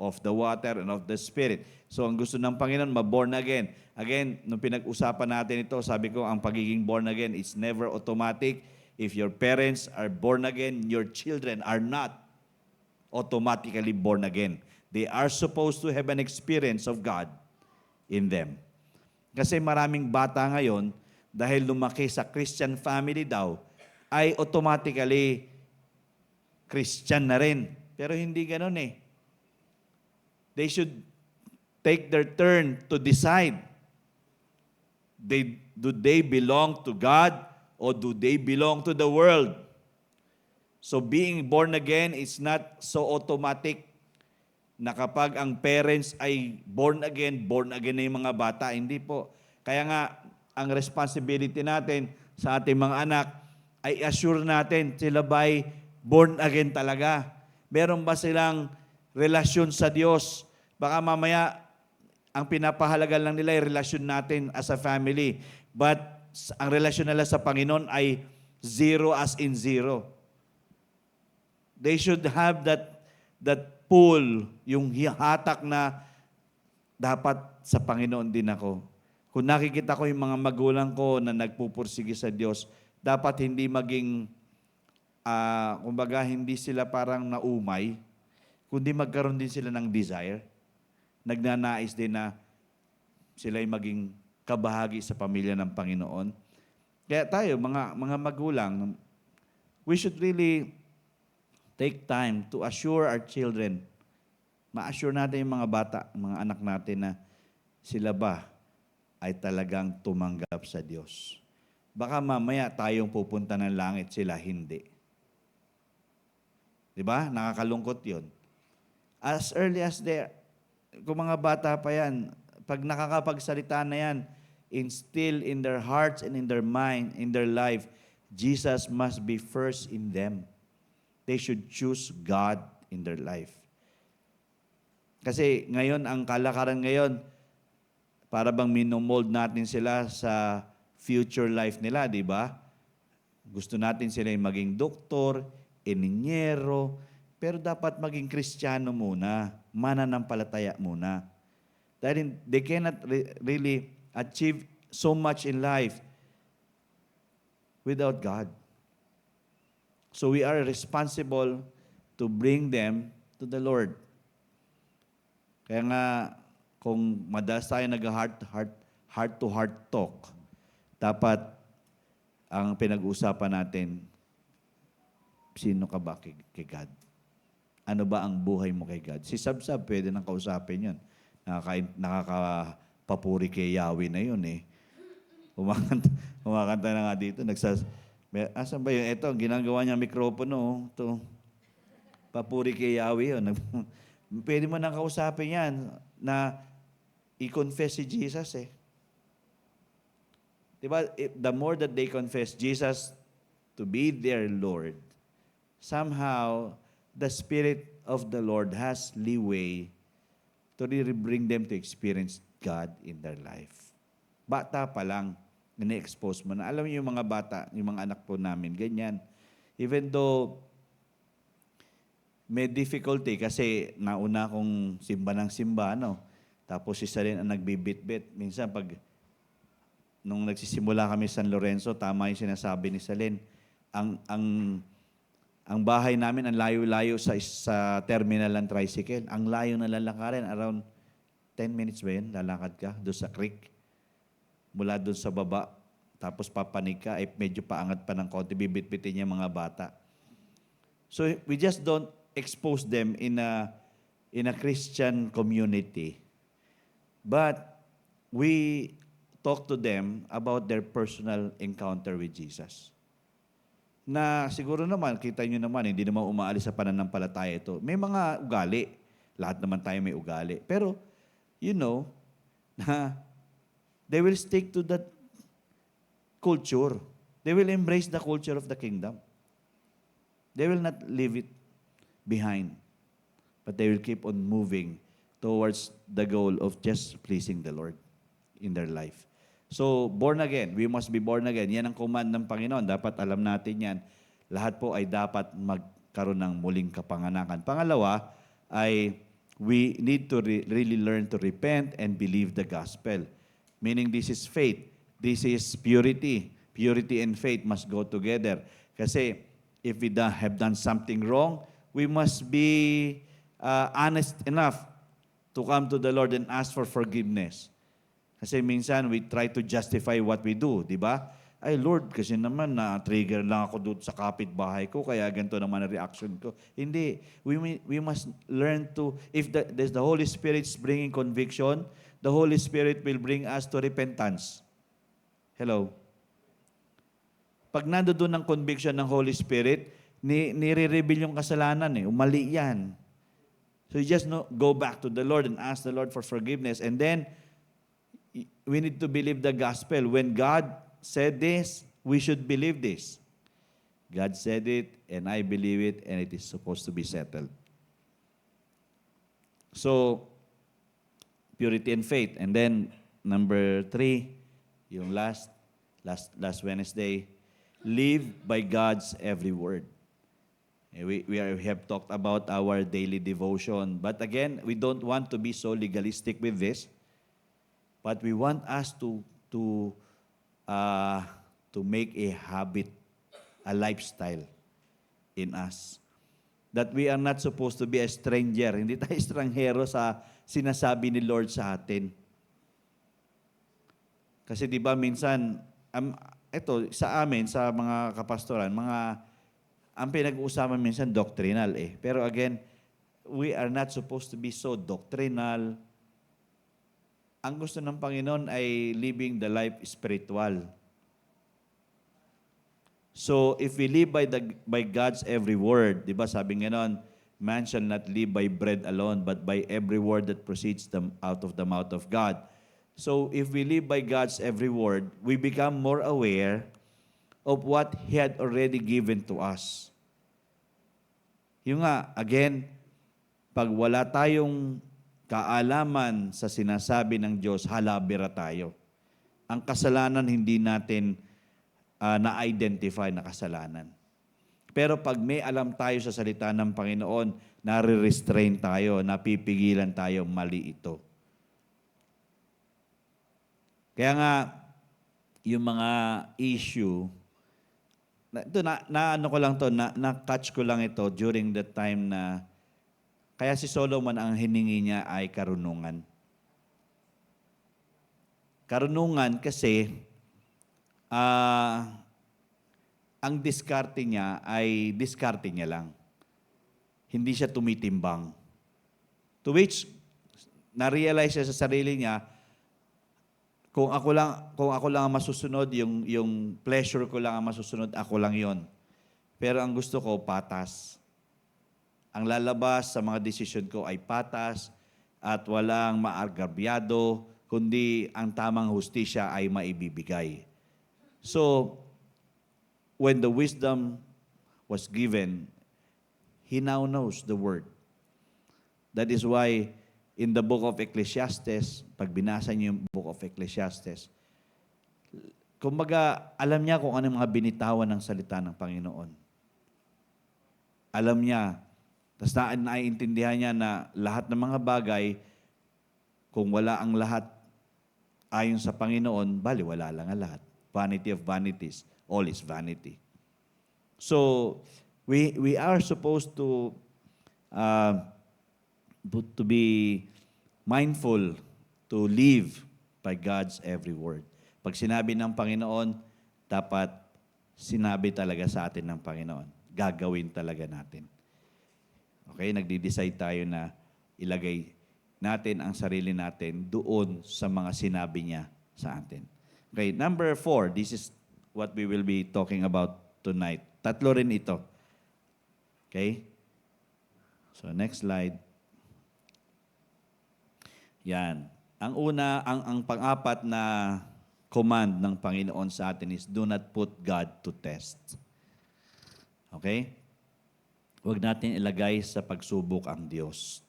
of the water and of the Spirit. So ang gusto ng Panginoon, ma-born again. Again, nung pinag-usapan natin ito, sabi ko, ang pagiging born again is never automatic. If your parents are born again, your children are not automatically born again. They are supposed to have an experience of God in them. Kasi maraming bata ngayon, dahil lumaki sa Christian family daw, ay automatically Christian na rin. Pero hindi ganun eh. They should take their turn to decide. Do they belong to God or do they belong to the world? So being born again is not so automatic na kapag ang parents ay born again na yung mga bata. Hindi po. Kaya nga, ang responsibility natin sa ating mga anak ay assure natin sila ba'y born again talaga. Meron ba silang relasyon sa Diyos? Baka mamaya ang pinapahalaga lang nila ay relasyon natin as a family. But ang relasyon nila sa Panginoon ay zero as in zero. They should have that pull, yung hatak na dapat sa Panginoon din ako. Kung nakikita ko yung mga magulang ko na nagpupursige sa Diyos, dapat hindi maging, kumbaga, hindi sila parang naumay, kundi magkaroon din sila ng desire. Nagnanais din na sila'y maging kabahagi sa pamilya ng Panginoon. Kaya tayo, mga magulang, we should really take time to assure our children. Ma-assure natin yung mga bata, mga anak natin na sila ba ay talagang tumanggap sa Diyos. Baka mamaya tayong pupunta ng langit, sila hindi. Diba? Nakakalungkot yun. As early as kung mga bata pa yan, pag nakakapagsalita na yan, instill in their hearts and in their mind, in their life, Jesus must be first in them. They should choose God in their life. Kasi ngayon, ang kalakaran ngayon, para bang minomold natin sila sa future life nila, di ba? Gusto natin sila yung maging doktor, ininyero, pero dapat maging Kristiyano muna, mananampalataya muna. Dahil they cannot really achieve so much in life without God. So we are responsible to bring them to the Lord. Kaya nga, kung madalas tayo heart-to-heart talk, dapat ang pinag-uusapan natin, sino ka ba kay God? Ano ba ang buhay mo kay God? Si Sabsab, pwede nang kausapin yun. Nakakapapuri kay Yahweh na yun eh. Umakanta na nga dito. Asan ba yun? Ito, ginagawa niya mikropono. Ito. Papuri kay Yahweh yun. Pwede mo nang kausapin yan na i-confess si Jesus eh. Diba? The more that they confess Jesus to be their Lord, somehow, the Spirit of the Lord has leeway to really bring them to experience God in their life. Bata pa lang, na-expose mo na. Alam niyo yung mga bata, yung mga anak po namin, ganyan. Even though may difficulty kasi nauna kong simba ng simba, no? Tapos isa rin ang nagbibit-bit. Minsan nung nagsisimula kami sa San Lorenzo, tama yung sinasabi ni Salen, ang bahay namin, ang layo-layo sa terminal ng tricycle. Ang layo na lalakarin, around 10 minutes ba yun? Lalakad ka doon sa creek. Mula doon sa baba, tapos papanig ka, medyo paangat pa ng konti, bibit-bitin niya mga bata. So we just don't expose them in a Christian community. But we talk to them about their personal encounter with Jesus. Na siguro naman, kita nyo naman, hindi naman umaalis sa pananampalataya ito. May mga ugali. Lahat naman tayo may ugali. Pero, you know, na they will stick to that culture. They will embrace the culture of the kingdom. They will not leave it behind. But they will keep on moving towards the goal of just pleasing the Lord in their life. So, born again. We must be born again. Yan ang command ng Panginoon. Dapat alam natin yan. Lahat po ay dapat magkaroon ng muling kapanganakan. Pangalawa ay we need to really learn to repent and believe the gospel. Meaning this is faith. This is purity. Purity and faith must go together. Kasi if we have done something wrong, we must be honest enough to come to the Lord and ask for forgiveness. Kasi minsan, we try to justify what we do, di ba? Ay, Lord, kasi naman na-trigger lang ako doon sa kapitbahay ko, kaya ganito naman ang reaction ko. Hindi. We must learn to, if the Holy Spirit is bringing conviction, the Holy Spirit will bring us to repentance. Hello? Pag nandoon ng conviction ng Holy Spirit, nire-reveal yung kasalanan eh. Umali yan. So you just go back to the Lord and ask the Lord for forgiveness. And then, we need to believe the gospel. When God said this, we should believe this. God said it, and I believe it, and it is supposed to be settled. So, purity and faith. And then, number 3, yung last Wednesday, live by God's every word. We have talked about our daily devotion. But again, we don't want to be so legalistic with this. But we want us to make a habit, a lifestyle in us. That we are not supposed to be a stranger. Hindi tayo estranghero sa sinasabi ni Lord sa atin. Kasi di ba minsan, ito sa amin, sa mga kapastoran, ang pinag-uusapan minsan doctrinal eh. Pero again, we are not supposed to be so doctrinal. Ang gusto ng Panginoon ay living the life spiritual. So, if we live by God's every word, di ba sabi nga nun, man shall not live by bread alone, but by every word that proceeds out of the mouth of God. So, if we live by God's every word, we become more aware of what He had already given to us. Yung nga, again, pag wala tayong kaalaman sa sinasabi ng Diyos, halabira tayo. Ang kasalanan hindi natin na-identify na kasalanan. Pero pag may alam tayo sa salita ng Panginoon, nare-restrain tayo, napipigilan tayo, mali ito. Kaya nga, yung mga issue, na-catch ko lang ito during the time na, kaya si Solomon ang hiningi niya ay karunungan. Karunungan kasi, ang diskarte niya ay diskarte niya lang. Hindi siya tumitimbang. To which, na-realize siya sa sarili niya, kung ako lang ang masusunod, yung pleasure ko lang ang masusunod, ako lang yon. Pero ang gusto ko, patas. Ang lalabas sa mga desisyon ko ay patas at walang maargabyado, kundi ang tamang hustisya ay maibibigay. So, when the wisdom was given, he now knows the word. That is why in the book of Ecclesiastes, pag binasa niyo yung book of Ecclesiastes, kumbaga, alam niya kung ano mga binitawan ng salita ng Panginoon. Alam niya, tapos naiintindihan niya na lahat ng mga bagay, kung wala ang lahat ayon sa Panginoon, bali wala lang ang lahat. Vanity of vanities, all is vanity. So, we are supposed to be mindful to live by God's every word. Pag sinabi ng Panginoon, dapat sinabi talaga sa atin ng Panginoon. Gagawin talaga natin. Okay, nagdi-decide tayo na ilagay natin ang sarili natin doon sa mga sinabi niya sa atin. Okay, number 4, this is what we will be talking about tonight. Tatlo rin ito. Okay? So, next slide. Yan. Ang una, ang pang-apat na command ng Panginoon sa atin is, do not put God to test. Okay? Huwag natin ilagay sa pagsubok ang Diyos.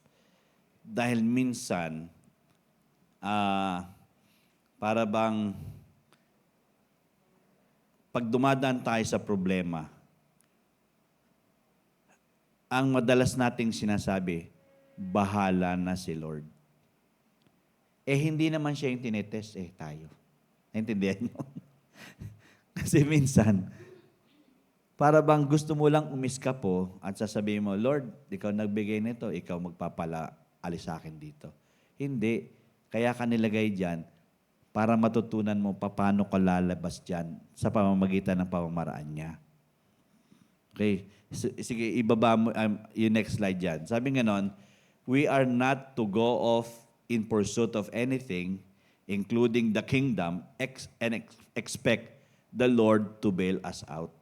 Dahil minsan, para bang pag dumadaan tayo sa problema, ang madalas nating sinasabi, bahala na si Lord. Hindi naman siya yung tinetest, tayo. Naintindihan mo? Kasi minsan, para bang gusto mo lang umiska po at sasabihin mo, Lord, ikaw nagbigay nito, ikaw magpapaalis sa akin dito. Hindi. Kaya ka nilagay dyan para matutunan mo paano ka lalabas dyan sa pamamagitan ng pamamaraan niya. Okay. Sige, ibaba mo yung next slide dyan. Sabi nga nun, we are not to go off in pursuit of anything, including the kingdom, and expect the Lord to bail us out.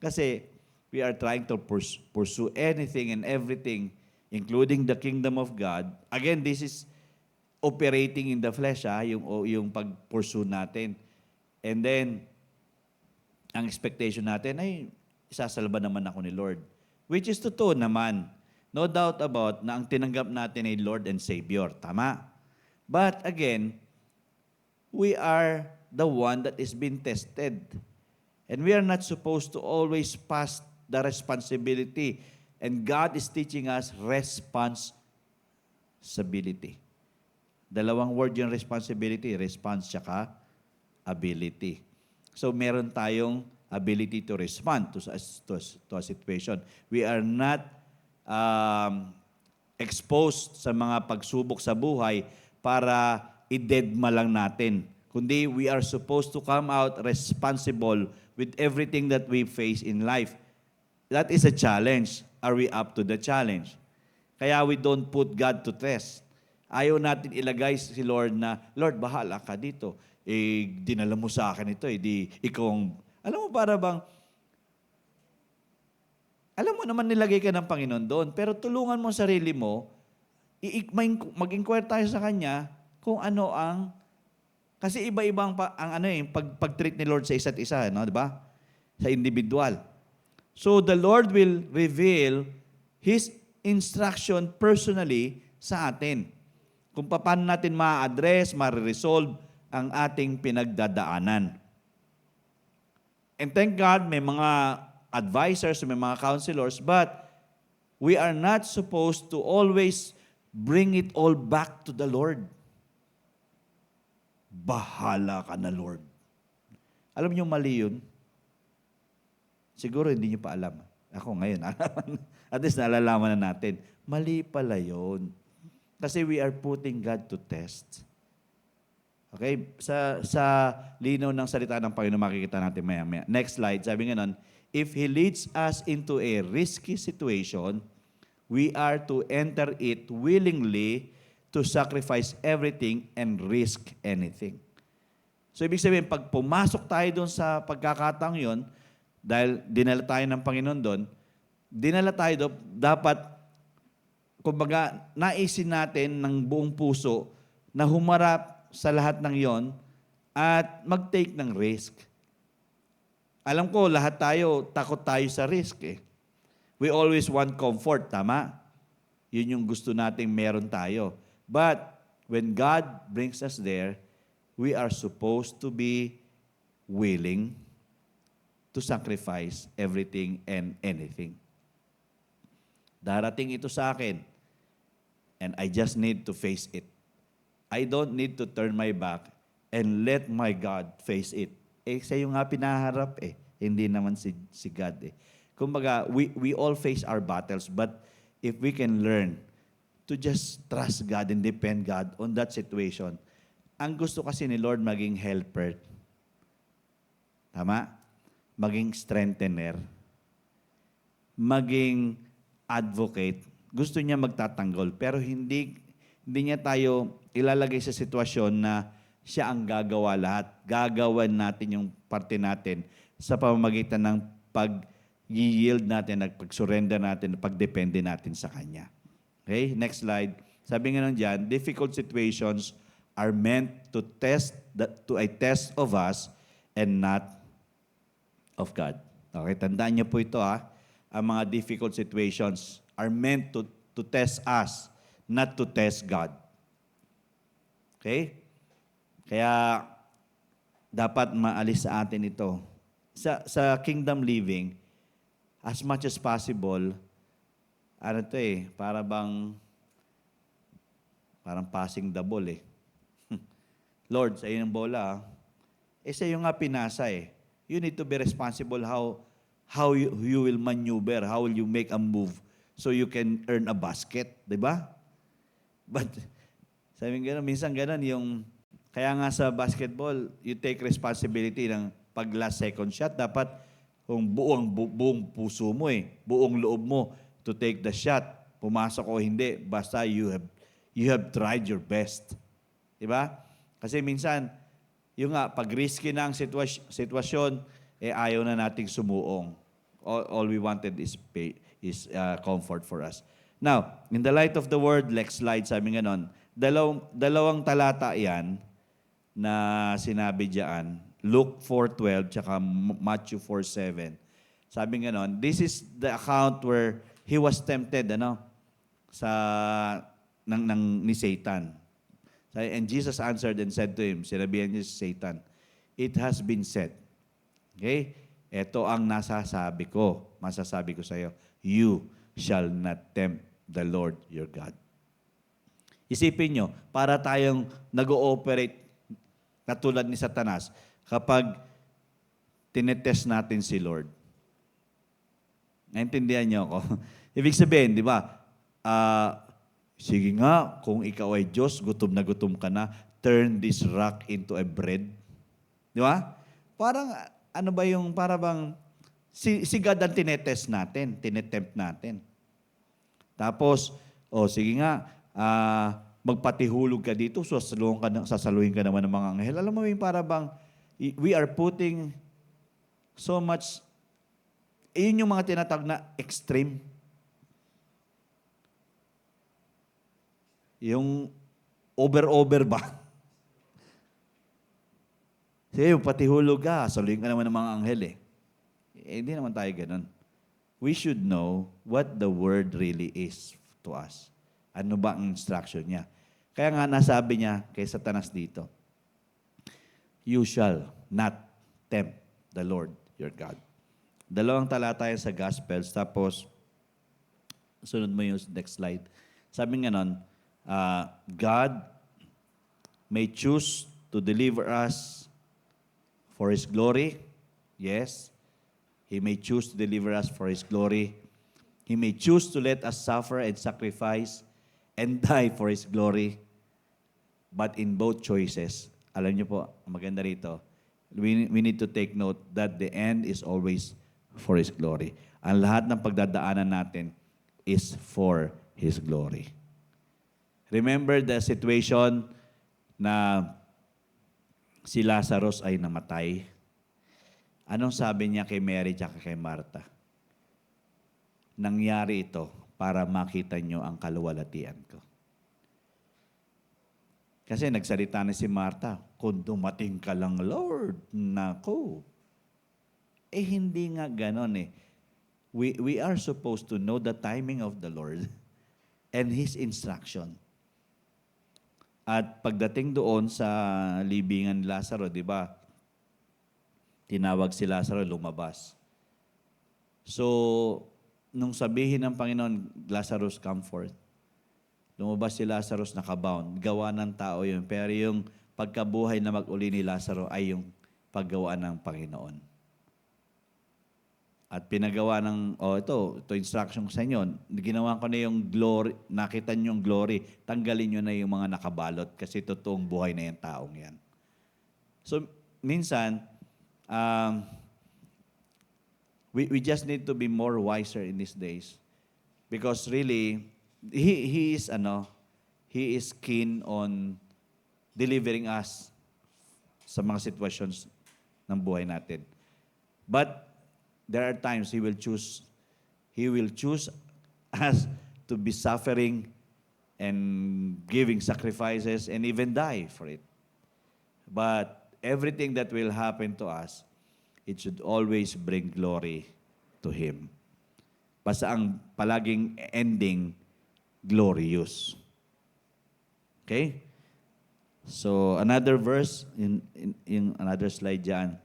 Kasi we are trying to pursue anything and everything, including the kingdom of God. Again, this is operating in the flesh, yung pag-pursue natin. And then, ang expectation natin ay isasalba naman ako ni Lord. Which is totoo naman. No doubt about na ang tinanggap natin ay Lord and Savior. Tama. But again, we are the one that is being tested. And we are not supposed to always pass the responsibility. And God is teaching us responsibility. Dalawang word yung responsibility, response tsaka ability. So meron tayong ability to respond to a situation. We are not exposed sa mga pagsubok sa buhay para i-deadma lang natin. Kundi we are supposed to come out responsible with everything that we face in life. That is a challenge. Are we up to the challenge? Kaya we don't put God to test. Ayaw natin ilagay si Lord na, Lord, bahala ka dito. Dinala mo sa akin ito. Di ikaw ang, alam mo para bang, alam mo naman nilagay ka ng Panginoon doon, pero tulungan mo sarili mo, mag-inquire tayo sa Kanya kung ano ang, kasi iba-ibang pag-treat ni Lord sa isa't isa, no, di ba? Sa individual. So the Lord will reveal His instruction personally sa atin. Kung paano natin ma-address, ma-resolve ang ating pinagdadaanan. And thank God, may mga advisors, may mga counselors, but we are not supposed to always bring it all back to the Lord. Bahala ka na, Lord. Alam niyo mali yun? Siguro hindi niyo pa alam. Ako ngayon, at least nalalaman na natin. Mali pala yun. Kasi we are putting God to test. Okay? Sa linaw ng salita ng Panginoon, makikita natin maya-maya. Next slide. Sabi nga nun, if He leads us into a risky situation, we are to enter it willingly to sacrifice everything and risk anything. So, ibig sabihin, pag pumasok tayo doon sa pagkakataong yon, dahil dinala tayo ng Panginoon doon, dapat kumbaga, naisin natin ng buong puso na humarap sa lahat ng yon at mag-take ng risk. Alam ko, lahat tayo, takot tayo sa risk eh. We always want comfort, tama? Yun yung gusto nating meron tayo. But, when God brings us there, we are supposed to be willing to sacrifice everything and anything. Darating ito sa akin, and I just need to face it. I don't need to turn my back and let my God face it. Sa'yo nga pinaharap eh. Hindi naman si God eh. Kumbaga, we all face our battles, but if we can learn to just trust God and depend God on that situation, ang gusto kasi ni Lord maging helper. Tama? Maging strengthener. Maging advocate. Gusto niya magtatanggol, pero hindi niya tayo ilalagay sa sitwasyon na siya ang gagawa lahat. Gagawan natin yung parte natin sa pamamagitan ng pag-yield natin, pag-surrender natin, pag-depende natin sa Kanya. Okay, next slide. Sabi nga nun dyan, difficult situations are meant to a test of us and not of God. Okay, tandaan niyo po ito ang mga difficult situations are meant to test us, not to test God. Okay? Kaya, dapat maalis sa atin ito. Sa kingdom living, as much as possible, parang passing the ball eh. Lord, sa iyong bola, sa iyo nga pinasa eh. You need to be responsible how you will maneuver, how will you make a move so you can earn a basket, di ba? But, sabi nga minsan ganun, kaya nga sa basketball, you take responsibility ng pag last second shot, dapat kung buong puso mo buong loob mo to take the shot, pumasok o hindi, basta you have tried your best. Di ba? Kasi minsan, pag risky na ang sitwasyon, ayaw na nating sumuong. All we wanted is comfort for us. Now, in the light of the word, next slide, sabi nga nun, dalawang talata yan na sinabi diyan, Luke 4:12 tsaka Matthew 4:7. Sabi nga nun, this is the account where he was tempted, sa ni Satan. And Jesus answered and said to him, sinabihan niya si Satan, it has been said. Okay? Ito ang masasabi ko sa iyo, you shall not tempt the Lord your God. Isipin nyo, para tayong nag-ooperate katulad ni Satanas kapag tinetest natin si Lord. Naintindihan niyo ako? Ibig sabihin, di ba, sige nga, kung ikaw ay Diyos, gutom na gutom ka na, turn this rock into a bread. Di ba? Parang, para bang, si God ang tinetest natin, tinetempt natin. Tapos, sige nga, magpatihulog ka dito, sasaluhin ka naman ng mga anghel. Alam mo yung para bang, we are putting so much, yun yung mga tinatawag na extreme. Yung over ba? Sige, patihulog ka, saluhin ka naman ng mga anghel eh. Hindi naman tayo ganun. We should know what the word really is to us. Ano ba ang instruction niya? Kaya nga nasabi niya kay Satanas dito, you shall not tempt the Lord your God. Dalawang talata yan sa Gospels, tapos sunod mo yung next slide. Sabi nga nun, God may choose to deliver us for His glory. Yes. He may choose to deliver us for His glory. He may choose to let us suffer and sacrifice and die for His glory. But in both choices, alam niyo po, maganda rito, we need to take note that the end is always for His glory. Ang lahat ng pagdadaanan natin is for His glory. Remember the situation na si Lazarus ay namatay? Anong sabi niya kay Mary at kay Martha? Nangyari ito para makita niyo ang kaluwalhatian ko. Kasi nagsalita na si Martha, kung dumating ka lang, Lord, nako. Hindi nga ganon eh. We are supposed to know the timing of the Lord and His instruction. At pagdating doon sa libingan ni Lazaro, di ba? Tinawag si Lazaro, lumabas. So, nung sabihin ng Panginoon, Lazarus, come forth. Lumabas si Lazarus nakabound. Gawa ng tao yun. Pero yung pagkabuhay na mag-uli ni Lazaro ay yung paggawa ng Panginoon. At pinagawa ng, ito instruction sa inyo. Ginawa ko na yung glory, nakita nyo yung glory. Tanggalin nyo na yung mga nakabalot kasi totoong buhay na yung taong yan. So, minsan, we just need to be more wiser in these days. Because really, He is keen on delivering us sa mga situations ng buhay natin. But there are times He will choose us to be suffering and giving sacrifices and even die for it. But everything that will happen to us, it should always bring glory to Him. Basta ang palaging ending, glorious. Okay? So, another verse, in another slide dyan,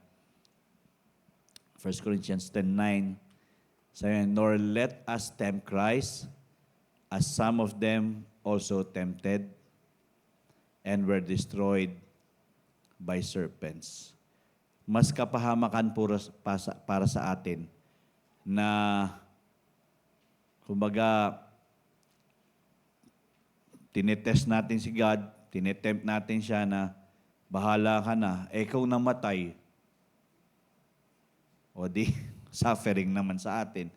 1 Corinthians 10:9, sabi, nor let us tempt Christ, as some of them also tempted, and were destroyed by serpents. Mas kapahamakan para sa atin na, kumbaga, tinetest natin si God, tinetempt natin siya na, bahala ka na, ikaw namatay, o di, suffering naman sa atin.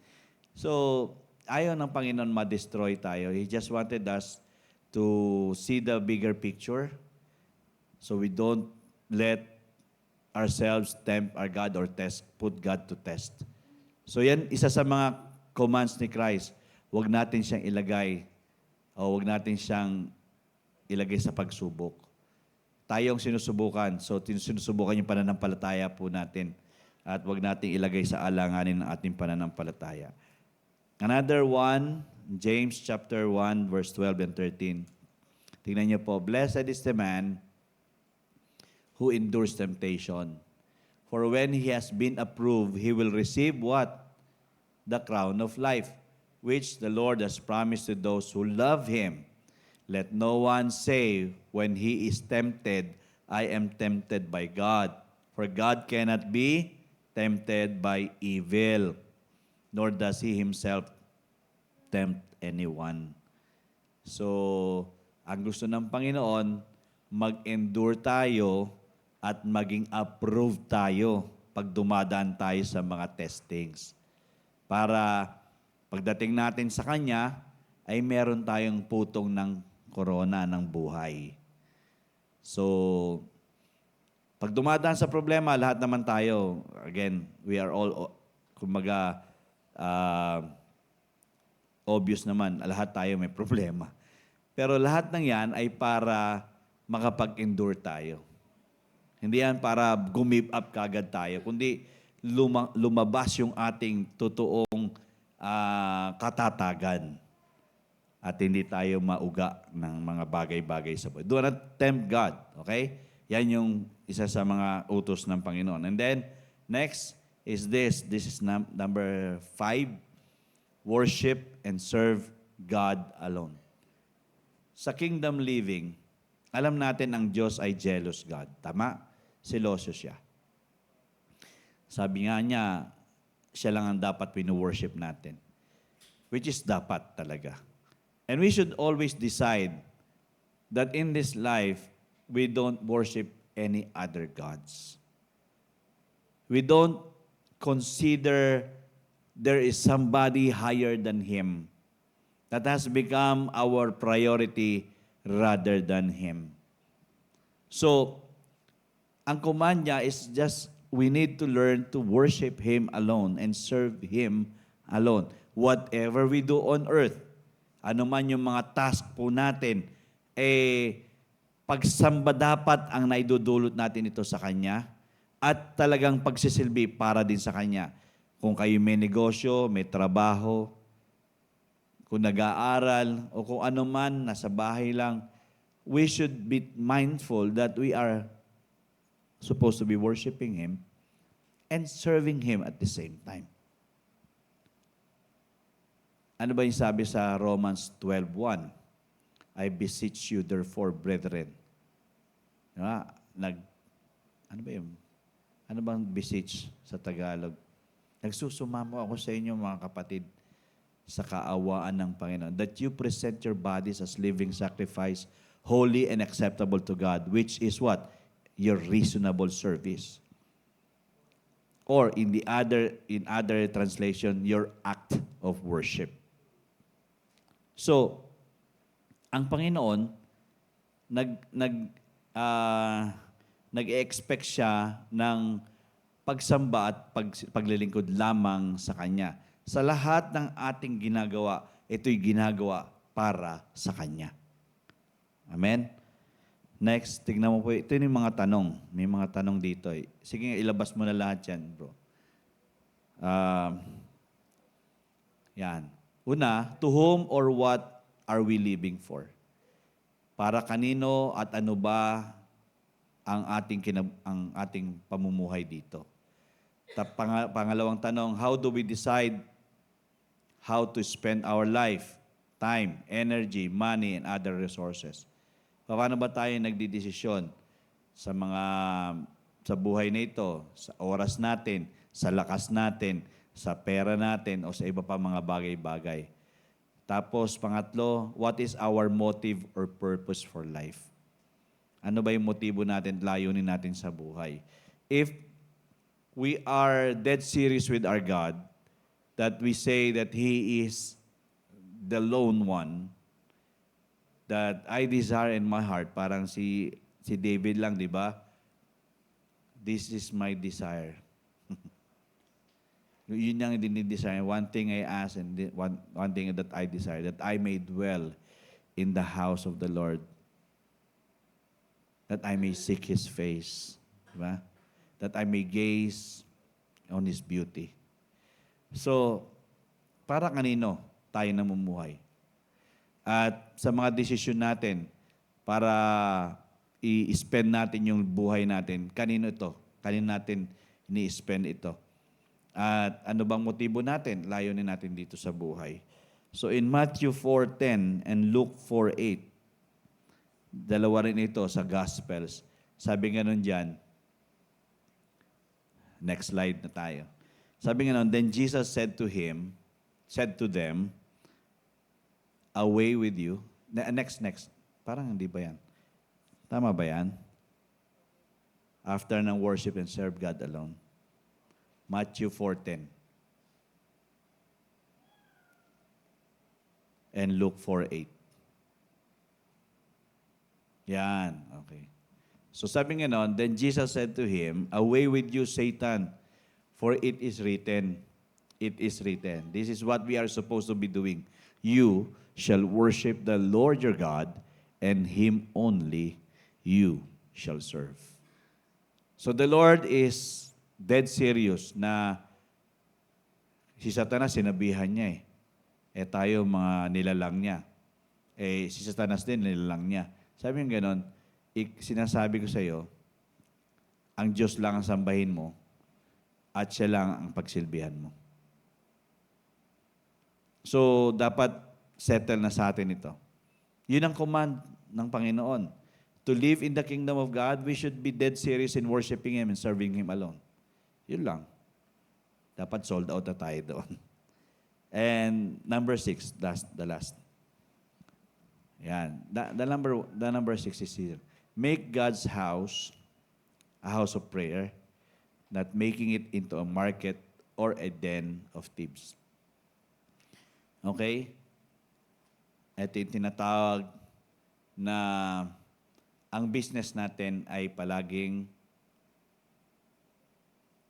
So, ayaw ng Panginoon ma-destroy tayo. He just wanted us to see the bigger picture so we don't let ourselves tempt our God or put God to test. So yan, isa sa mga commands ni Christ, huwag natin siyang ilagay o huwag natin siyang ilagay sa pagsubok. Tayong sinusubukan. So, sinusubukan yung pananampalataya po natin. At wag nating ilagay sa alanganin ng ating pananampalataya. Another one, James chapter 1, verse 12 and 13. Tingnan niyo po, blessed is the man who endures temptation. For when he has been approved, he will receive what? The crown of life, which the Lord has promised to those who love him. Let no one say when he is tempted, I am tempted by God. For God cannot be tempted by evil, nor does he himself tempt anyone. So, ang gusto ng Panginoon, mag-endure tayo at maging approved tayo pag dumadaan tayo sa mga testings. Para pagdating natin sa Kanya, ay meron tayong putong ng korona ng buhay. So, pag dumadaan sa problema, lahat naman tayo, again, we are all, kumbaga, obvious naman, lahat tayo may problema. Pero lahat ng yan ay para makapag-endure tayo. Hindi yan para gumip up kagad tayo, kundi lumabas yung ating totoong katatagan. At hindi tayo mauga ng mga bagay-bagay sa buhay. Do not tempt God, okay? Yan yung isa sa mga utos ng Panginoon. And then, next is this. This is number 5. Worship and serve God alone. Sa kingdom living, alam natin ang Diyos ay jealous God. Tama? Seloso siya. Sabi nga niya, siya lang ang dapat pinu-worship natin. Which is dapat talaga. And we should always decide that in this life, we don't worship any other gods. We don't consider there is somebody higher than Him that has become our priority rather than Him. So, ang command niya is just we need to learn to worship Him alone and serve Him alone. Whatever we do on earth, ano man yung mga task po natin, pagsamba dapat ang naidudulot natin ito sa Kanya at talagang pagsisilbi para din sa Kanya. Kung kayo may negosyo, may trabaho, kung nag-aaral, o kung ano man, nasa bahay lang, we should be mindful that we are supposed to be worshiping Him and serving Him at the same time. Ano ba yung sabi sa Romans 12:1? I beseech you therefore, brethren. Diba? Ano ba yun? Ano bang beseech sa Tagalog? Nagsusumamo ako sa inyo, mga kapatid, sa kaawaan ng Panginoon, that you present your bodies as living sacrifice, holy and acceptable to God, which is what? Your reasonable service. Or in other translation, your act of worship. So, ang Panginoon, nag-expect siya ng pagsamba at paglilingkod lamang sa Kanya. Sa lahat ng ating ginagawa, ito'y ginagawa para sa Kanya. Amen? Next, tignan mo po. Ito yung mga tanong. May mga tanong dito. Sige, ilabas mo na lahat yan, bro. Yan. Una, to whom or what are we living for? Para kanino at ano ba ang ating pamumuhay dito? Pangalawang tanong, how do we decide how to spend our life, time, energy, money, and other resources? Paano ba tayo nagdidesisyon sa buhay na ito, sa oras natin, sa lakas natin, sa pera natin, o sa iba pa mga bagay-bagay? Tapos, pangatlo, what is our motive or purpose for life? Ano ba yung motibo natin, layunin natin sa buhay? If we are dead serious with our God, that we say that He is the lone one, that I desire in my heart, parang si David lang, di ba? This is my desire. Yun yung dinidesire. One thing I ask and one thing that I desire, that I may dwell in the house of the Lord that I may seek His face. Diba? That I may gaze on His beauty. So, para kanino tayo namumuhay? At sa mga desisyon natin, para i-spend natin yung buhay natin, kanino ito? Kanino natin ini-spend ito? At ano bang motibo natin? Layunin natin dito sa buhay. So in Matthew 4:10 and Luke 4:8, dalawa rin ito sa Gospels. Sabi nga nun dyan, next slide na tayo. Sabi nga nun, then Jesus said to them, away with you. Next. Parang hindi ba yan? Tama ba yan? After ng worship and serve God alone. Matthew 4:10. And Luke 4:8. Yan, okay. So sabi nga nun, then Jesus said to him, away with you, Satan, for it is written. It is written. This is what we are supposed to be doing. You shall worship the Lord your God, and Him only you shall serve. So the Lord is dead serious na si Satanas sinabihan niya eh. Tayo mga nilalang niya. Si Satanas din nilalang niya. Sabi niya ganon, sinasabi ko sa iyo, ang Diyos lang ang sambahin mo at siya lang ang pagsilbihan mo. So, dapat settle na sa atin ito. Yun ang command ng Panginoon. To live in the kingdom of God, we should be dead serious in worshiping Him and serving Him alone. Yun lang. Dapat sold out na tayo doon. And number 6, the last. Yan. The number 6 is here. Make God's house a house of prayer, not making it into a market or a den of thieves. Okay? Ito yung tinatawag na ang business natin ay palaging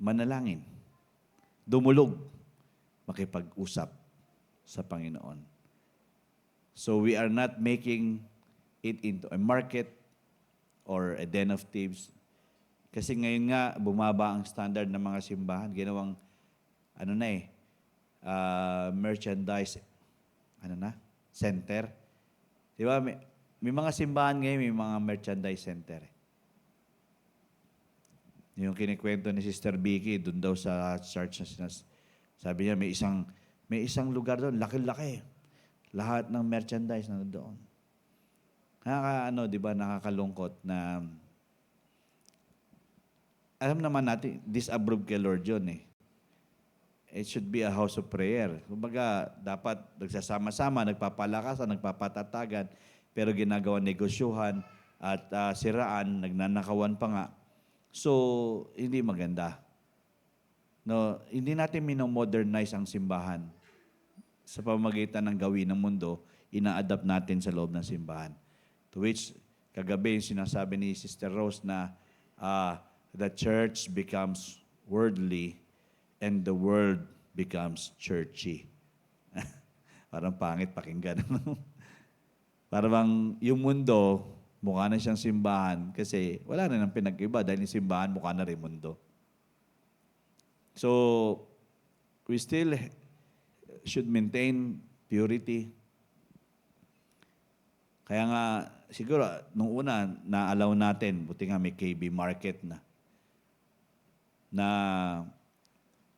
manalangin, dumulog, makipag-usap sa Panginoon. So we are not making it into a market or a den of thieves. Kasi ngayon nga, bumaba ang standard ng mga simbahan. Ginawang, merchandise, center. Di ba? May mga simbahan ngayon, may mga merchandise center. Yung kinikwento ni Sister Vicky, doon daw sa church na sabi niya, may isang lugar doon, laki-laki. Lahat ng merchandise na doon. Di ba, nakakalungkot na alam naman natin, disapproved kay Lord yun eh. It should be a house of prayer. Kumbaga, dapat nagsasama-sama, nagpapalakasan, nagpapatatagan, pero ginagawa negosyuhan at siraan, nagnanakawan pa nga. So, hindi maganda. No, hindi natin minomodernize ang simbahan. Sa pamamagitan ng gawin ng mundo, ina-adapt natin sa loob ng simbahan. To which, kagabi yung sinasabi ni Sister Rose na the church becomes worldly and the world becomes churchy. Parang pangit pakinggan. Parang yung mundo, mukha na siyang simbahan kasi wala na nang pinag-iba dahil yung simbahan mukha na rin mundo. So, we still should maintain purity. Kaya nga, siguro, nung una, na-allow natin, buti nga may KB market na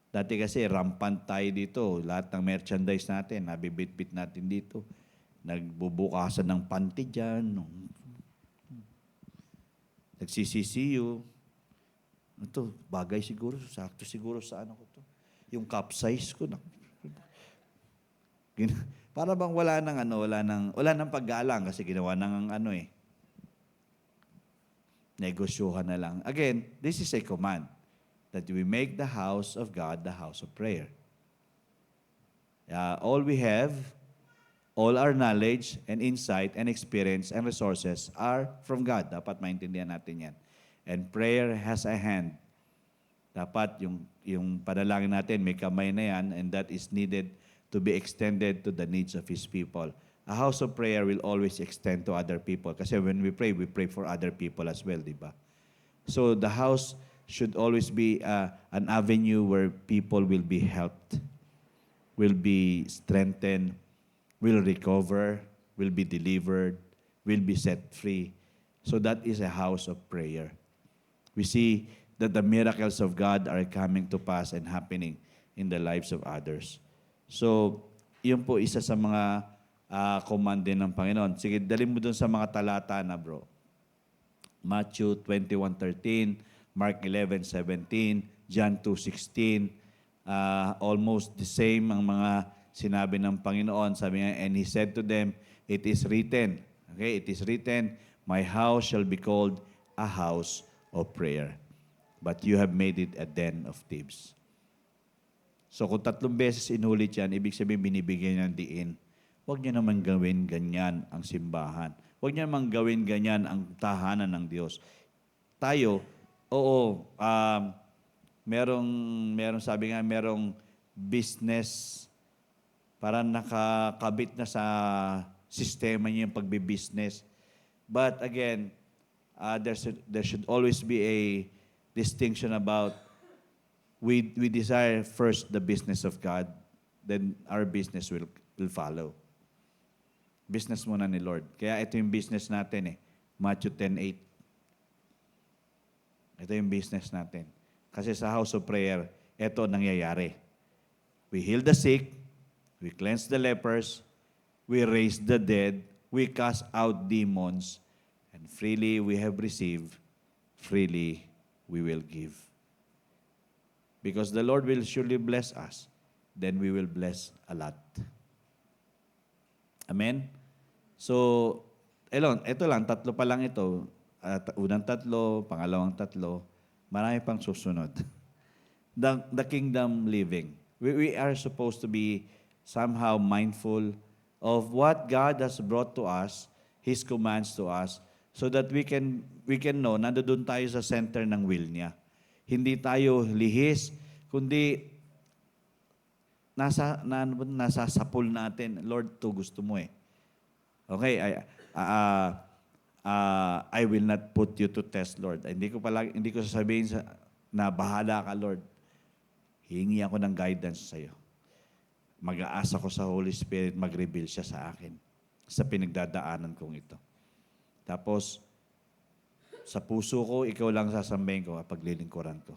dati kasi rampant tayo dito. Lahat ng merchandise natin, nabibit-bit natin dito. Nagbubukasan ng panty dyan. Nagsisisiyo. Ito, bagay siguro, sakto siguro sa ano ko to. Yung cup size ko. Para bang wala nang paggalang kasi ginawa ng negosyuhan na lang. Again, this is a command that we make the house of God the house of prayer. All we have, all our knowledge and insight and experience and resources are from God. Dapat maintindihan natin yan. And prayer has a hand. Dapat yung panalangin natin, may kamay na yan, and that is needed to be extended to the needs of His people. a house of prayer will always extend to other people. Kasi when we pray for other people as well, di ba? So the house should always be an avenue where people will be helped, will be strengthened, will recover, will be delivered, will be set free. So that is a house of prayer. We see that the miracles of God are coming to pass and happening in the lives of others. So, yun po isa sa mga command din ng Panginoon. Sige, dalhin mo dun sa mga talata na, bro. Matthew 21:13, Mark 11:17, John 2:16. Almost the same ang mga sinabi ng Panginoon. Sabi nga, and He said to them, it is written. Okay, it is written, my house shall be called a house of prayer. But you have made it a den of thieves. So kung 3 beses inulit yan, ibig sabihin binibigyan ng diin. Huwag niyo naman gawin ganyan ang simbahan. Huwag niyo naman gawin ganyan ang tahanan ng Diyos. Tayo, oo, merong sabi nga, merong business, parang nakakabit na sa sistema niya yung pagbibusiness. But again, there should always be a distinction about we desire first the business of God, then our business will follow. Business muna ni Lord. Kaya ito yung business natin eh. Matthew 10:8. Ito yung business natin. Kasi sa house of prayer, ito nangyayari. We heal the sick, we cleanse the lepers, we raise the dead, we cast out demons, and freely we have received, freely we will give. Because the Lord will surely bless us, then we will bless a lot. Amen? So, ito lang, 3 pa lang ito. Unang 3, pangalawang 3, marami pang susunod. The kingdom living. We are supposed to be somehow mindful of what God has brought to us, His commands to us, so that we can know, nandoon tayo sa center ng will niya. Hindi tayo lihis, kundi nasa sapul natin, Lord, to gusto mo eh. Okay, I will not put you to test, Lord. Hindi ko sasabihin na bahala ka, Lord. Hihingi ako ng guidance sa iyo. Mag-aasa ko sa Holy Spirit, mag-reveal siya sa akin sa pinagdadaanan kong ito. Tapos, sa puso ko, ikaw lang sasambahin ko at paglilingkuran ko.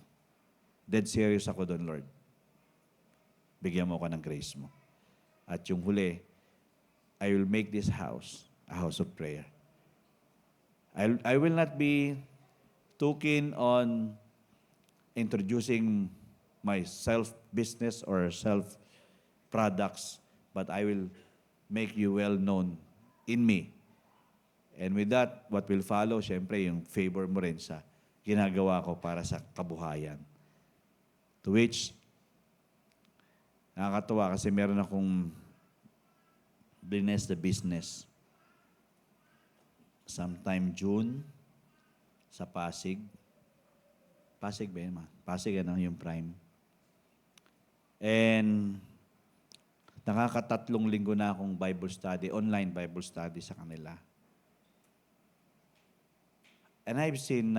Dead serious ako doon, Lord. Bigyan mo ako ng grace mo. At yung huli, I will make this house a house of prayer. I will not be too keen on introducing my self-business or self-products, but I will make you well known in me. And with that, what will follow, syempre, yung favor mo rin sa ginagawa ko para sa kabuhayan. To which, nakakatuwa kasi meron akong bless the business sometime June sa Pasig. Pasig ba yun, ma? Pasig yung prime. And nakaka3 linggo na akong Bible study, online Bible study sa kanila. And I've seen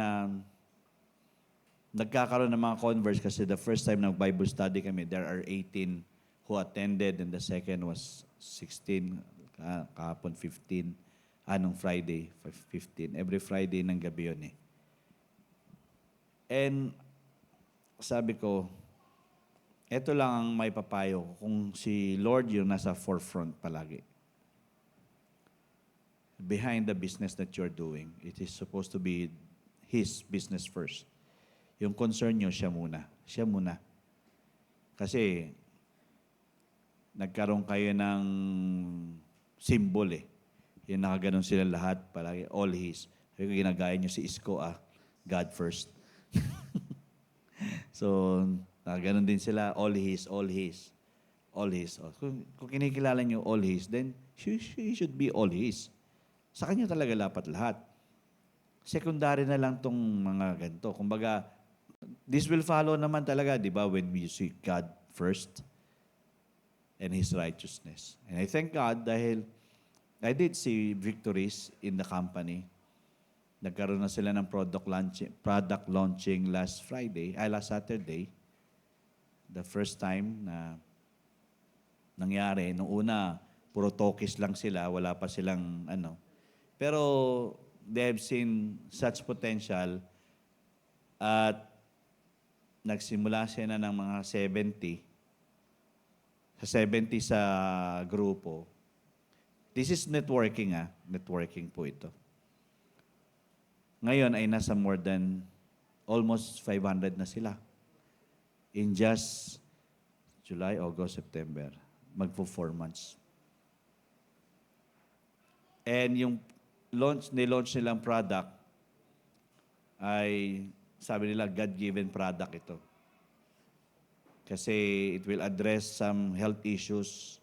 nagkakaroon ng mga converts kasi the first time nag-Bible study kami, there are 18 who attended and the second was 16, kahapon 15, anong Friday, 15. Every Friday ng gabi yun eh. And sabi ko, eto lang ang may papayo kung si Lord yung nasa forefront palagi. Behind the business that you're doing, it is supposed to be His business first. Yung concern nyo, siya muna. Siya muna. Kasi, nagkaroon kayo ng symbol eh. Yung nakaganon sila lahat, palagi, all His. Kaya ginagaya nyo si Isko, God first. So, ganon din sila, all His, all His, all His. Kung kinikilala nyo all His, then he should be all His. Sa kanya talaga dapat lahat. Secondary na lang tong mga ganito. Kumbaga, this will follow naman talaga, di ba, when we seek God first and His righteousness. And I thank God dahil I did see victories in the company. Nagkaroon na sila ng product launching last Saturday. The first time na nangyari. Nung una, puro talkies lang sila, wala pa silang ano. Pero they have seen such potential at nagsimula sila ng mga 70. Sa 70 sa grupo. This is networking Networking po ito. Ngayon ay nasa more than almost 500 na sila. In just July, August, September. Magpo 4 months. And yung nilaunch nilang product ay, sabi nila, God-given product ito. Kasi it will address some health issues.